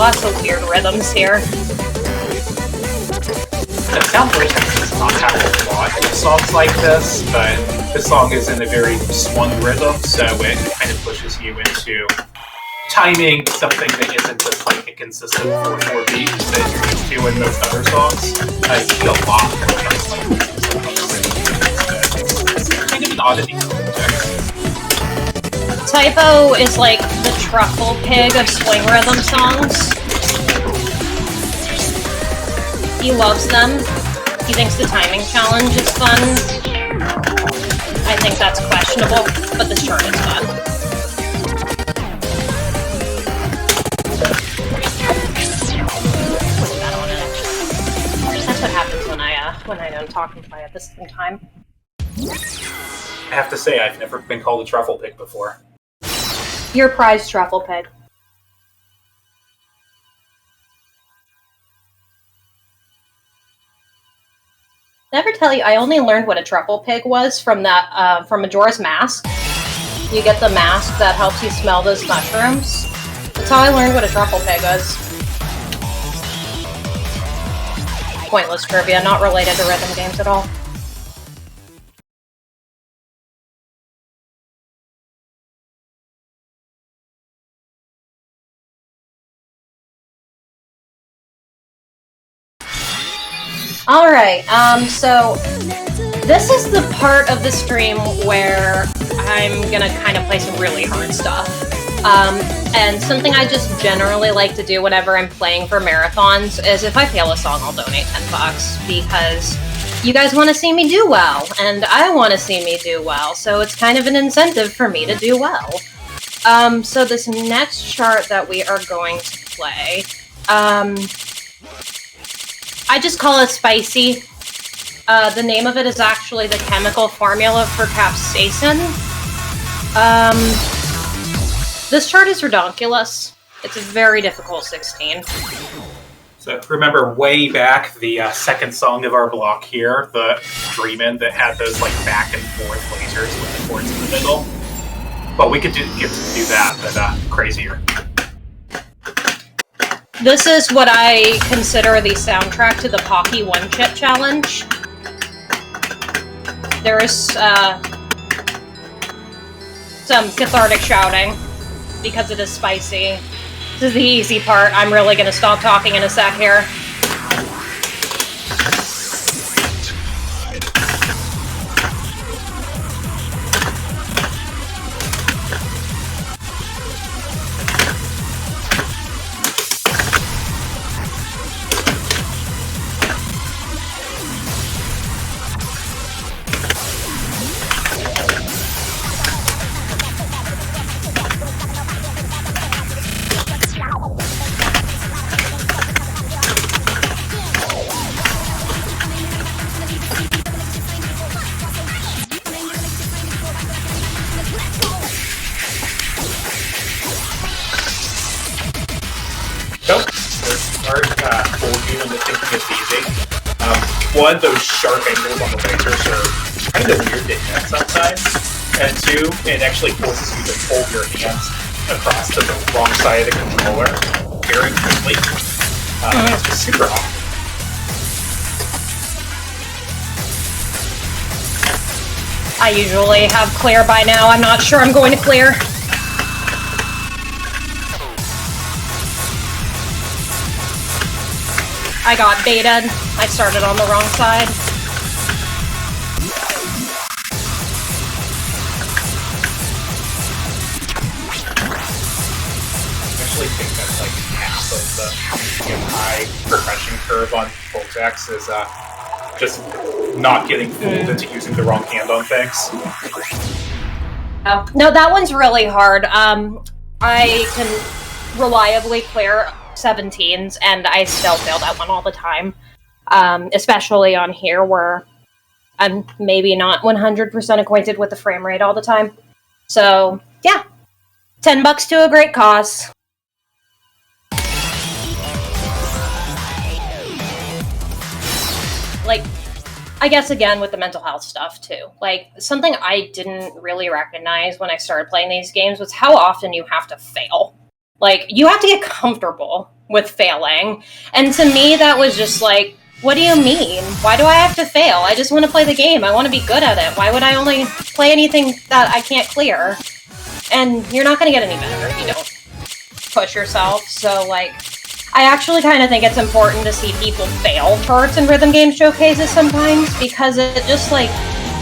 Lots of weird rhythms here. The sound Vortex does not have a lot of songs like this, but this song is in a very swung rhythm, so it kind of pushes you into timing something that isn't just like a consistent 4/4 beat that you're used to in most other songs. You see a lot more tracks like this in some other rhythms, but it's kind of an oddity to Vortex. Typo is like the truffle pig of swing rhythm songs. He loves them. He thinks the timing challenge is fun. I think that's questionable, but this chart is fun. Put that on it. That's what happens when I don't talk and play at the same time. I have to say, I've never been called a truffle pig before. Your prized truffle pig. Never tell you, I only learned what a truffle pig was from that from Majora's Mask. You get the mask that helps you smell those mushrooms. That's how I learned what a truffle pig was. Pointless trivia, not related to rhythm games at all. Alright, so this is the part of the stream where I'm gonna kind of play some really hard stuff. And something I just generally like to do whenever I'm playing for marathons is if I fail a song, I'll donate $10 because you guys want to see me do well, and I want to see me do well, so it's kind of an incentive for me to do well. So this next chart that we are going to play, I just call it spicy. The name of it is actually the chemical formula for capsaicin. This chart is redonkulous. It's a very difficult 16. So remember way back the second song of our block here, the Dreamin' that had those like back and forth lasers with the chords in the middle? Well, we could get to do that, but crazier. This is what I consider the soundtrack to the Pocky One Chip Challenge. There is some cathartic shouting because it is spicy. This is the easy part. I'm really gonna stop talking in a sec here. One, those sharp angles on the lasers are kind of weird to hit sometimes, and two, it actually forces you to pull your hands across to the wrong side of the controller very quickly. It's just super awkward. I usually have clear by now. I'm not sure I'm going to clear. I got baited. I started on the wrong side. I actually think that's like half of the high progression curve on Voltex is just not getting fooled into using the wrong hand on things. Oh. No, that one's really hard. I can reliably clear 17s, and I still fail that one all the time. Especially on here, where I'm maybe not 100% acquainted with the frame rate all the time. So, yeah. $10 to a great cause. Like, I guess again with the mental health stuff too. Like, something I didn't really recognize when I started playing these games was how often you have to fail. Like, you have to get comfortable with failing. And to me, that was just like, what do you mean? Why do I have to fail? I just want to play the game. I want to be good at it. Why would I only play anything that I can't clear? And you're not going to get any better if you don't push yourself. So, like, I actually kind of think it's important to see people fail parts in rhythm game showcases sometimes, because it just, like,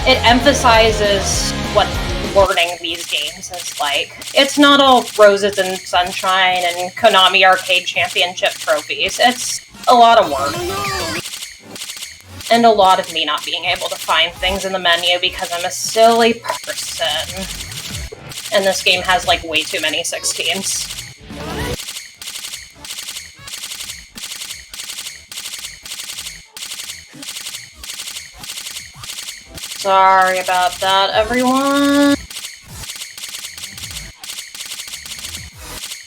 it emphasizes what learning these games is like. It's not all roses and sunshine and Konami Arcade Championship trophies. It's a lot of work. And a lot of me not being able to find things in the menu because I'm a silly person. And this game has, like, way too many 16s. Sorry about that, everyone.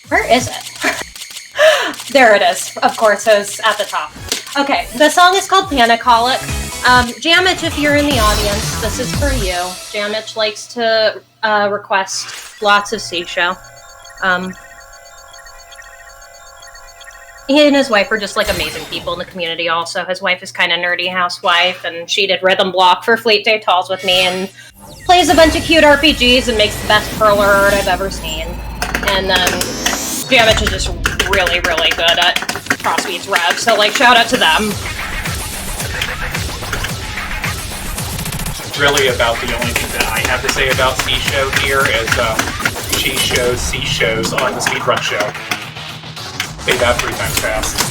Where is it? There it is. Of course, it was at the top. Okay, the song is called Panicolic. Jamich, if you're in the audience, this is for you. Jamich likes to request lots of Seisho. He and his wife are just, like, amazing people in the community also. His wife is kind of nerdy housewife, and she did rhythm block for Fleet Day Talls with me, and plays a bunch of cute RPGs and makes the best perler art I've ever seen. And then Jamich is just really, really good at Crossbeats Rev, so, like, shout out to them. Really about the only thing that I have to say about Seisho here is she shows C-shows on the Speedrun show. Say that 3 times fast.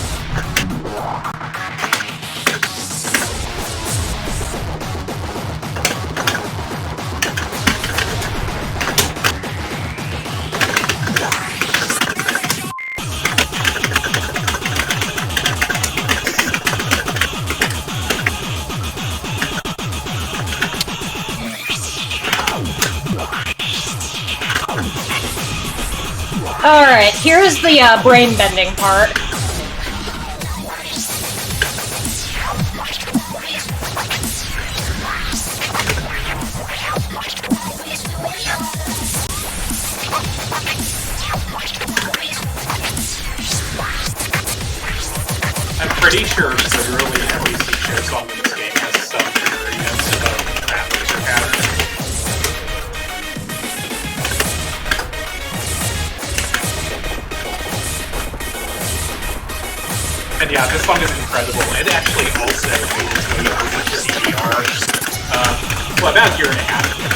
Alright, here's the brain-bending part. I'm pretty sure literally every Seisho song in this game has some variants of that laser pattern. And yeah, this song is incredible. It actually also made its way over to CDR about a year and a half ago.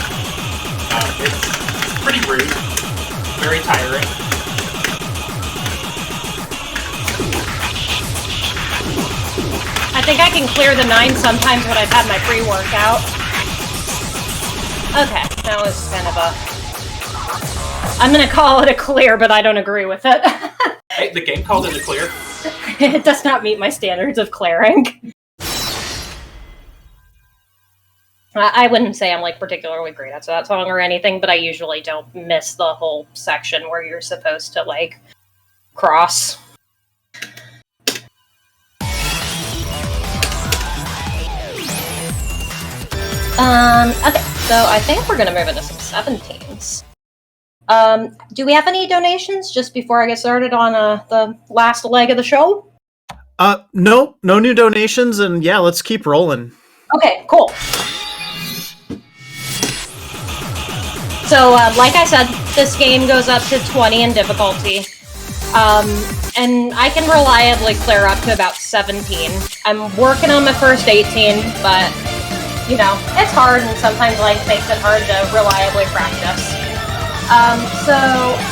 It's pretty rude, very tiring. I think I can clear the 9 sometimes when I've had my pre-workout. Okay, that was kind of a... I'm gonna call it a clear, but I don't agree with it. Hey, the game called it a clear. It does not meet my standards of clearing. I wouldn't say I'm, like, particularly great at that song or anything, but I usually don't miss the whole section where you're supposed to, like, cross. Okay, so I think we're gonna move into some 17s. Do we have any donations just before I get started on the last leg of the show? No new donations, and yeah, let's keep rolling. Okay, cool. So, like I said, this game goes up to 20 in difficulty. And I can reliably clear up to about 17. I'm working on my first 18, but, you know, it's hard, and sometimes life makes it hard to reliably practice. So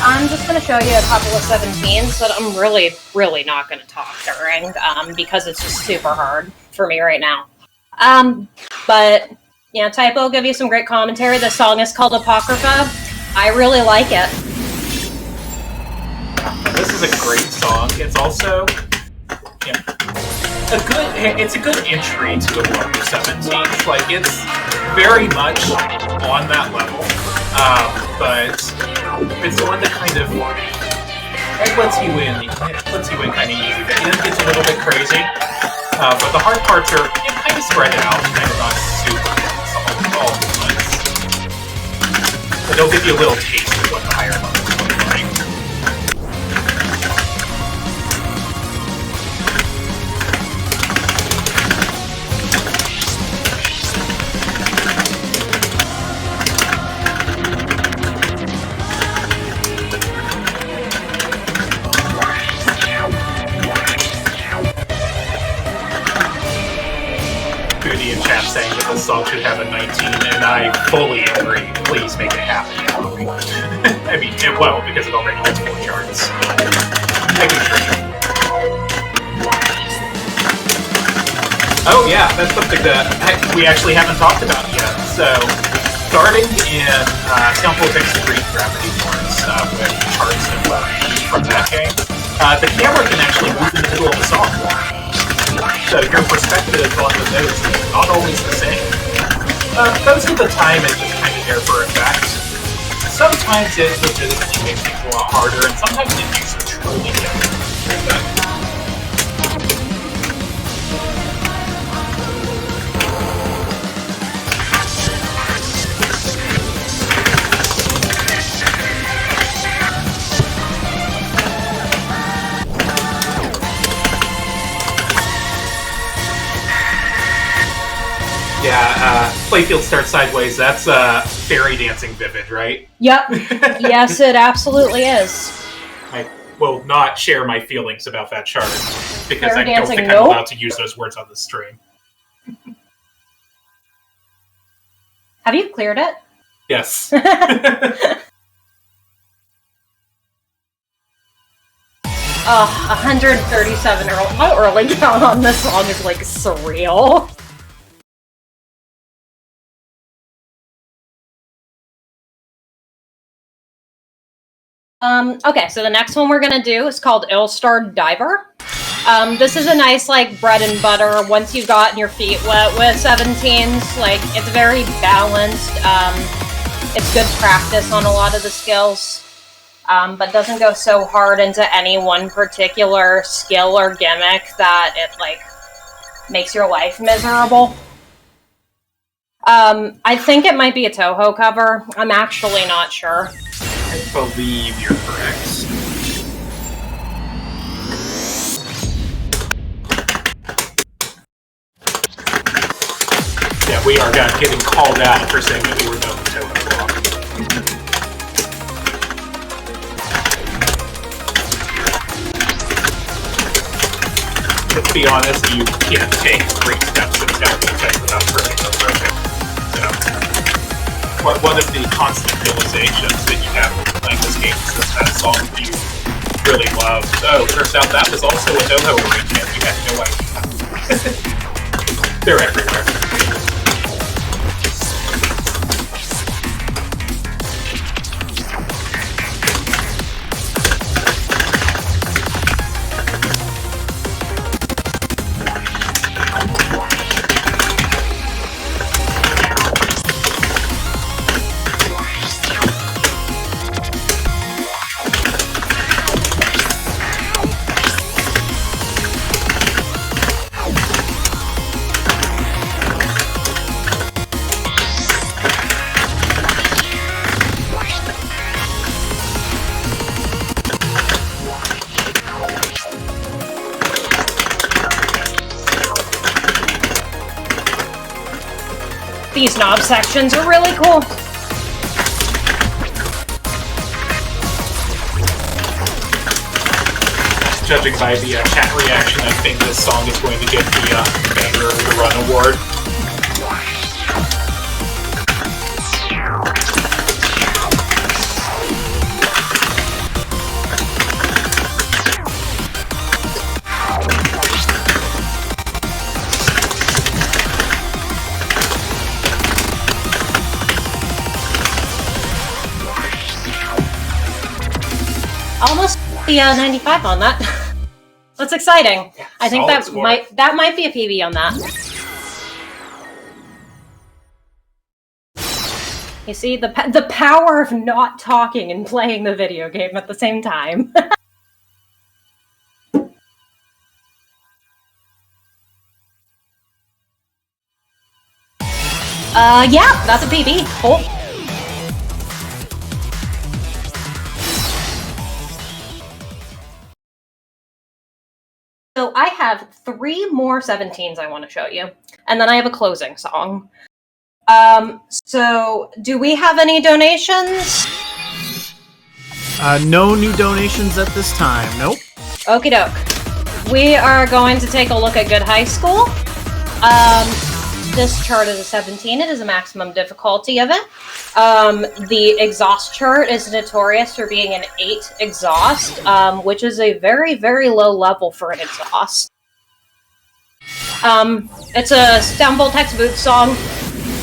I'm just going to show you a couple of 17s that I'm really, really not going to talk during, because it's just super hard for me right now. But, you know, Typo will give you some great commentary. The song is called Apocrypha. I really like it. This is a great song. It's also, you know, it's a good entry to the world of 17s. Like, it's very much on that level. But it's the one that kind of lets you in kind of easy. The end gets a little bit crazy, but the hard parts are kind of spread out, kind of not super all at once. But they'll give you a little taste of what the higher levels look like. In chat saying that this song should have a 19, and I fully agree. Please make it happen. I mean, it won't because it already has 4 charts. I can dream. Oh yeah, that's something that we actually haven't talked about yet. So, starting in Sound Voltex 3 Gravity Force with charts and from that game, the camera can actually move in the middle of the song. So your perspective on the notes is not always the same. Most of the time it's just kind of there for effect. Sometimes it legitimately makes things a lot harder, and sometimes it makes it truly difficult. Yeah, Playfield starts sideways. That's fairy dancing vivid, right? Yep. Yes, it absolutely is. I will not share my feelings about that chart because Fairy I don't dancing, think no? I'm allowed to use those words on the stream. Have you cleared it? Yes. 137 early count on this song is like surreal. Okay, so the next one we're gonna do is called Ill-Starred Diver. This is a nice, like, bread and butter, once you've gotten your feet wet with 17s, like, it's very balanced, it's good practice on a lot of the skills, but doesn't go so hard into any one particular skill or gimmick that it, like, makes your life miserable. I think it might be a Toho cover. I'm actually not sure. I believe you're correct. Yeah, we are getting called out for saying that we were done with Toho Block. To be honest, you can't take 3 steps in Sound Voltex without turning the broken. So, one of the constant realizations that you have when playing this game is that song that you really love. Oh, turns out that was also a Toho arrangement. We had no idea. They're everywhere. These knob sections are really cool. Judging by the chat reaction, I think this song is going to get the Banger of the Run award. Almost the 95 on that. That's exciting. Yeah, I think solid score. that might be a PB on that. You see the power of not talking and playing the video game at the same time. Yeah, that's a PB. Cool. So I have 3 more 17s I want to show you, and then I have a closing song. So do we have any donations? No new donations at this time. Nope. Okie doke. We are going to take a look at Good High School. This chart is a 17. It is a maximum difficulty of it. The exhaust chart is notorious for being an 8 exhaust, which is a very, very low level for an exhaust. It's a Sound Voltex Booth song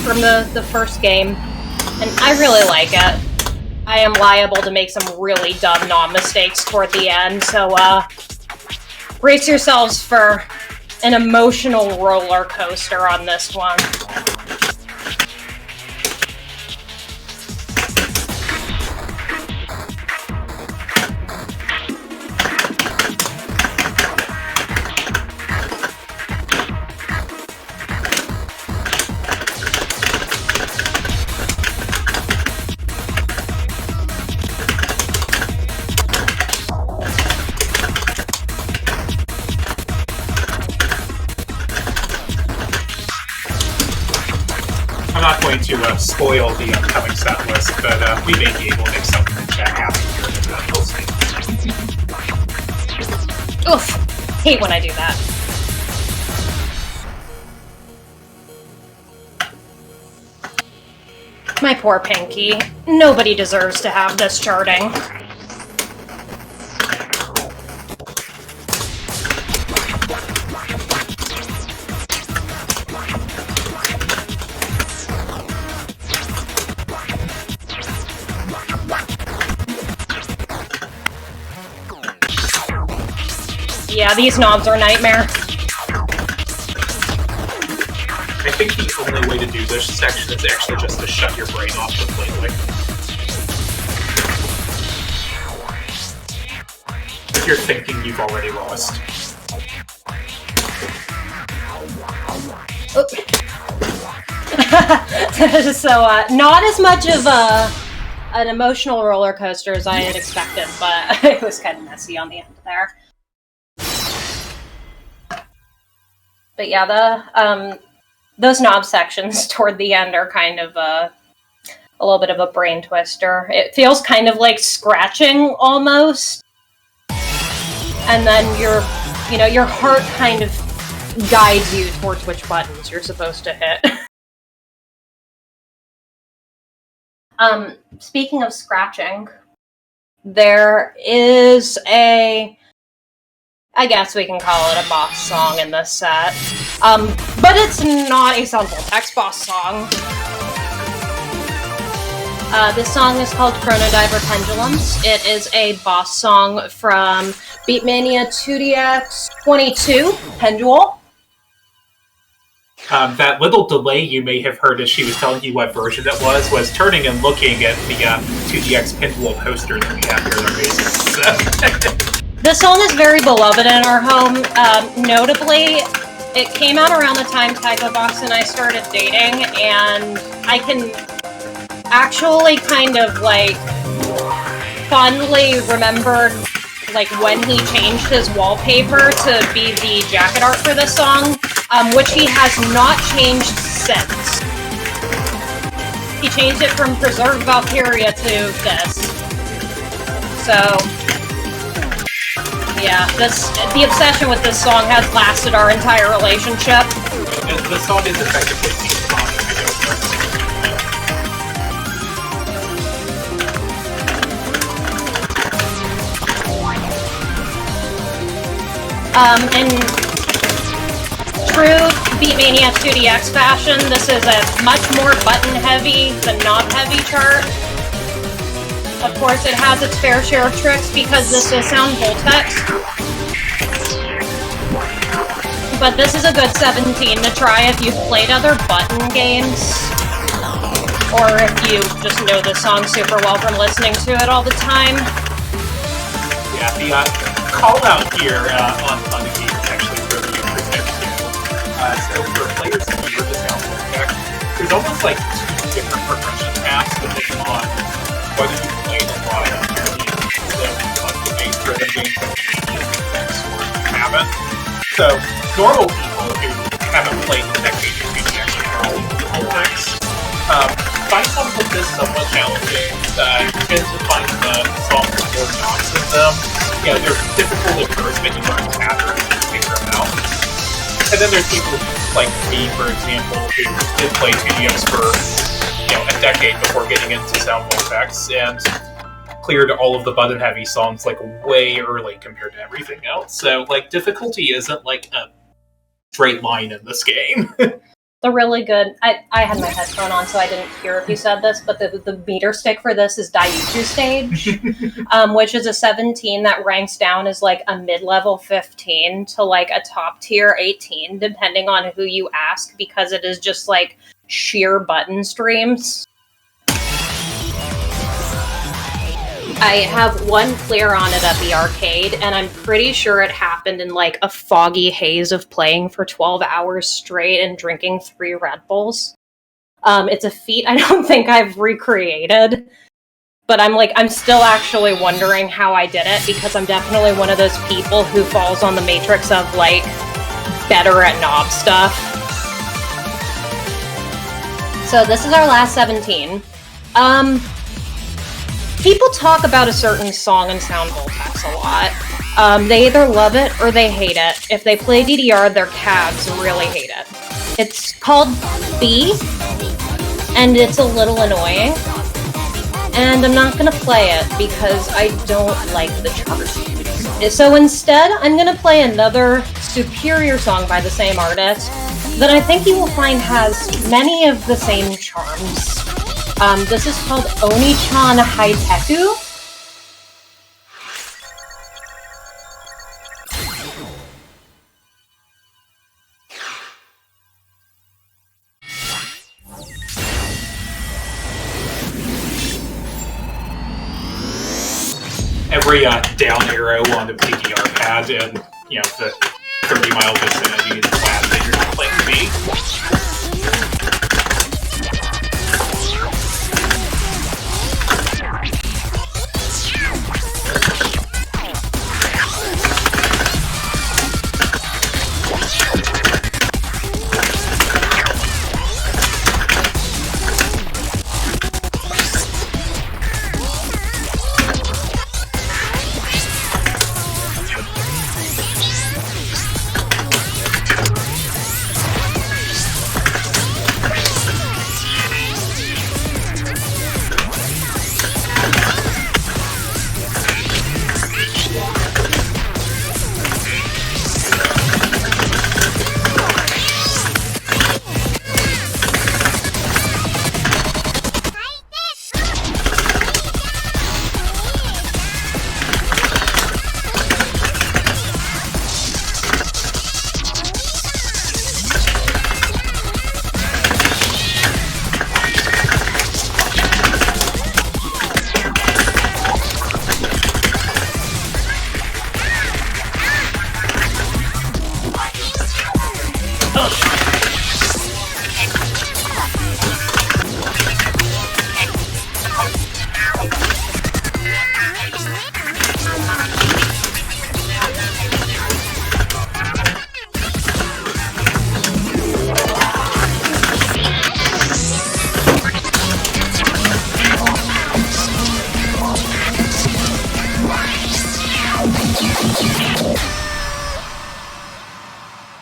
from the first game, and I really like it. I am liable to make some really dumb mistakes toward the end, so brace yourselves for an emotional roller coaster on this one. I'm not going to spoil the upcoming set list, but we may be able to make something in chat happen here. We'll see. Oof! Hate when I do that. My poor Pinky. Nobody deserves to have this charting. Yeah, these knobs are a nightmare. I think the only way to do this section is actually just to shut your brain off completely. If you're thinking, you've already lost. So, not as much of an emotional roller coaster as I had expected, but it was kind of messy on the end there. But yeah, those knob sections toward the end are kind of a little bit of a brain twister. It feels kind of like scratching almost, and then your heart kind of guides you towards which buttons you're supposed to hit. Speaking of scratching, there is I guess we can call it a boss song in this set. But it's not a Sound Voltex boss song. This song is called Chronodiver Pendulums. It is a boss song from Beatmania 2DX 22, Pendule. That little delay you may have heard as she was telling you what version it was turning and looking at the 2DX Pendulum poster that we have here in our basement. So. This song is very beloved in our home. Notably, it came out around the time Typobox and I started dating, and I can actually kind of, like, fondly remember, like, when he changed his wallpaper to be the jacket art for this song, which he has not changed since. He changed it from Preserved Valkyria to this. So... yeah, the obsession with this song has lasted our entire relationship. And this song is effectively theme In true Beatmania 2DX fashion, this is a much more button-heavy than knob-heavy chart. Of course, it has its fair share of tricks because this is Sound Voltex. But this is a good 17 to try if you've played other button games, or if you just know this song super well from listening to it all the time. Yeah, the call-out here on the game is actually really interesting too. So for players who hear the Sound Voltex, there's almost like two different progression paths depending on whether you played a lot of the base rhythm games or you haven't. So, normal people who haven't played the next game of PTX or Voltex find songs like this somewhat challenging. You tend to find the songs with more knobs in them. Yeah, they're difficult at first, but you learn patterns and figure them out. And then there's people like me, for example, who did play 2DX for a decade before getting into Sound Voltex and cleared all of the button heavy songs like way early compared to everything else. So like difficulty isn't like a straight line in this game. The really good... I had my headphone on, so I didn't hear if you said this, but the meter stick for this is Daiichu Stage, which is a 17 that ranks down as, like, a mid-level 15 to, like, a top-tier 18, depending on who you ask, because it is just, like, sheer button streams. I have one clear on it at the arcade, and I'm pretty sure it happened in, like, a foggy haze of playing for 12 hours straight and drinking 3 Red Bulls. It's a feat I don't think I've recreated, but I'm still actually wondering how I did it, because I'm definitely one of those people who falls on the matrix of, like, better at knob stuff. So this is our last 17. People talk about a certain song in Sound Voltex a lot. They either love it or they hate it. If they play DDR, their calves really hate it. It's called B, and it's a little annoying. And I'm not gonna play it because I don't like the chart. So instead, I'm gonna play another superior song by the same artist that I think you will find has many of the same charms. This is called Oni-chan Haiteku. Every down arrow on the PDR pad and, the 30-mile vicinity is glad that you're not playing B.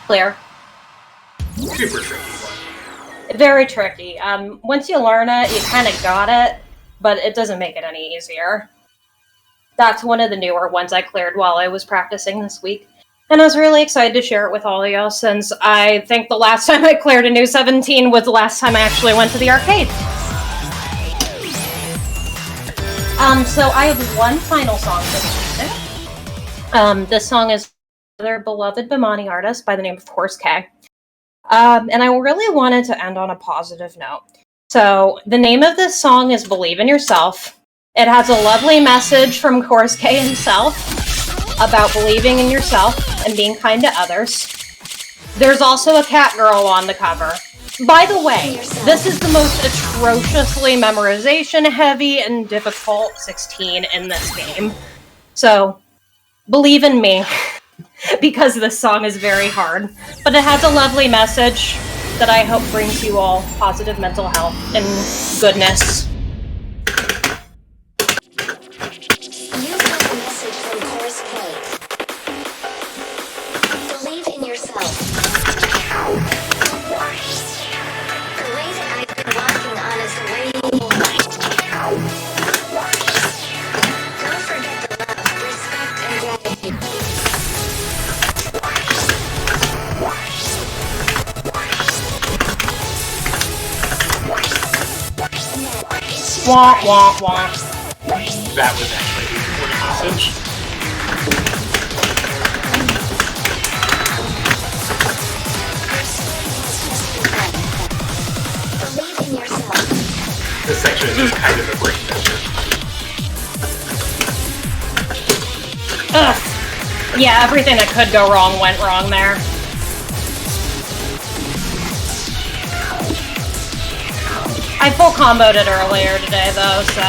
Clear. Super tricky one. Very tricky. Once you learn it, you kind of got it, but it doesn't make it any easier. That's one of the newer ones I cleared while I was practicing this week. And I was really excited to share it with all of y'all, since I think the last time I cleared a new 17 was the last time I actually went to the arcade. So I have one final song for this evening. This song is another beloved Bimani artist by the name of Course K. And I really wanted to end on a positive note. So the name of this song is Believe in Yourself. It has a lovely message from Course K himself about believing in yourself and being kind to others. There's also a cat girl on the cover. By the way, this is the most atrociously memorization-heavy and difficult 16 in this game. So, believe in me, because this song is very hard. But it has a lovely message that I hope brings you all positive mental health and goodness. You have a message from Course K. Believe in yourself. The way that I've been walking on is the way you will. Don't forget the love, respect, and gratitude. Wah, wah, wah. That was actually the important message. Believe in yourself. This section is just kind of a break measure. Ugh. Yeah, everything that could go wrong went wrong there. I full comboed it earlier today, though, so...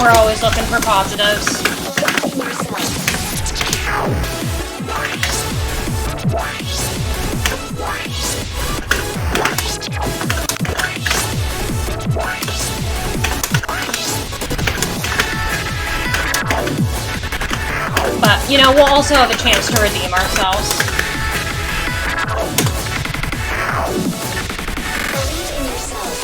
We're always looking for positives. Believe in yourself. But, you know, we'll also have a chance to redeem ourselves. Believe in yourself.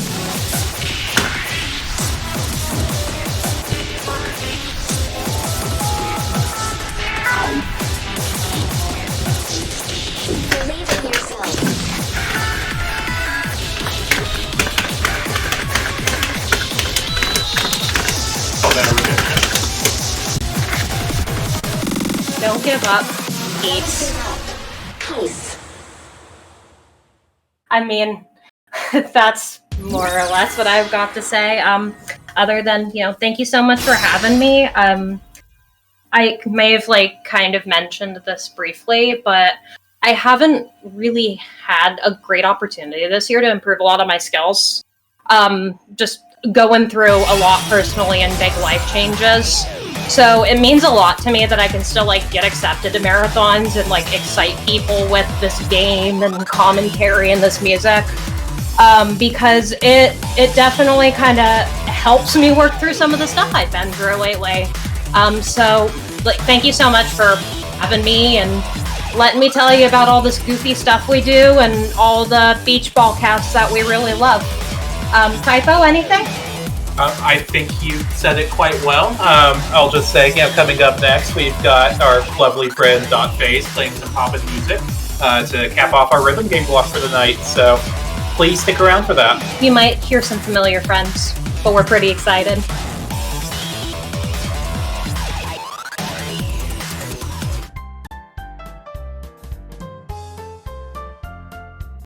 Believe in yourself. Oh, that was Don't give up. Peace. Peace. I mean, that's more or less what I've got to say. Other than, you know, thank you so much for having me. I may have, like, kind of mentioned this briefly, but I haven't really had a great opportunity this year to improve a lot of my skills. Just going through a lot personally and big life changes. So it means a lot to me that I can still, like, get accepted to marathons and, like, excite people with this game and commentary and this music. Because it definitely kind of helps me work through some of the stuff I've been through lately. So, like, thank you so much for having me and letting me tell you about all this goofy stuff we do and all the beach ball casts that we really love. Typo, anything? I think you said it quite well. I'll just say, you know, coming up next, we've got our lovely friend Dot Face playing some poppin' music to cap off our rhythm game block for the night. So please stick around for that. You might hear some familiar friends, but we're pretty excited.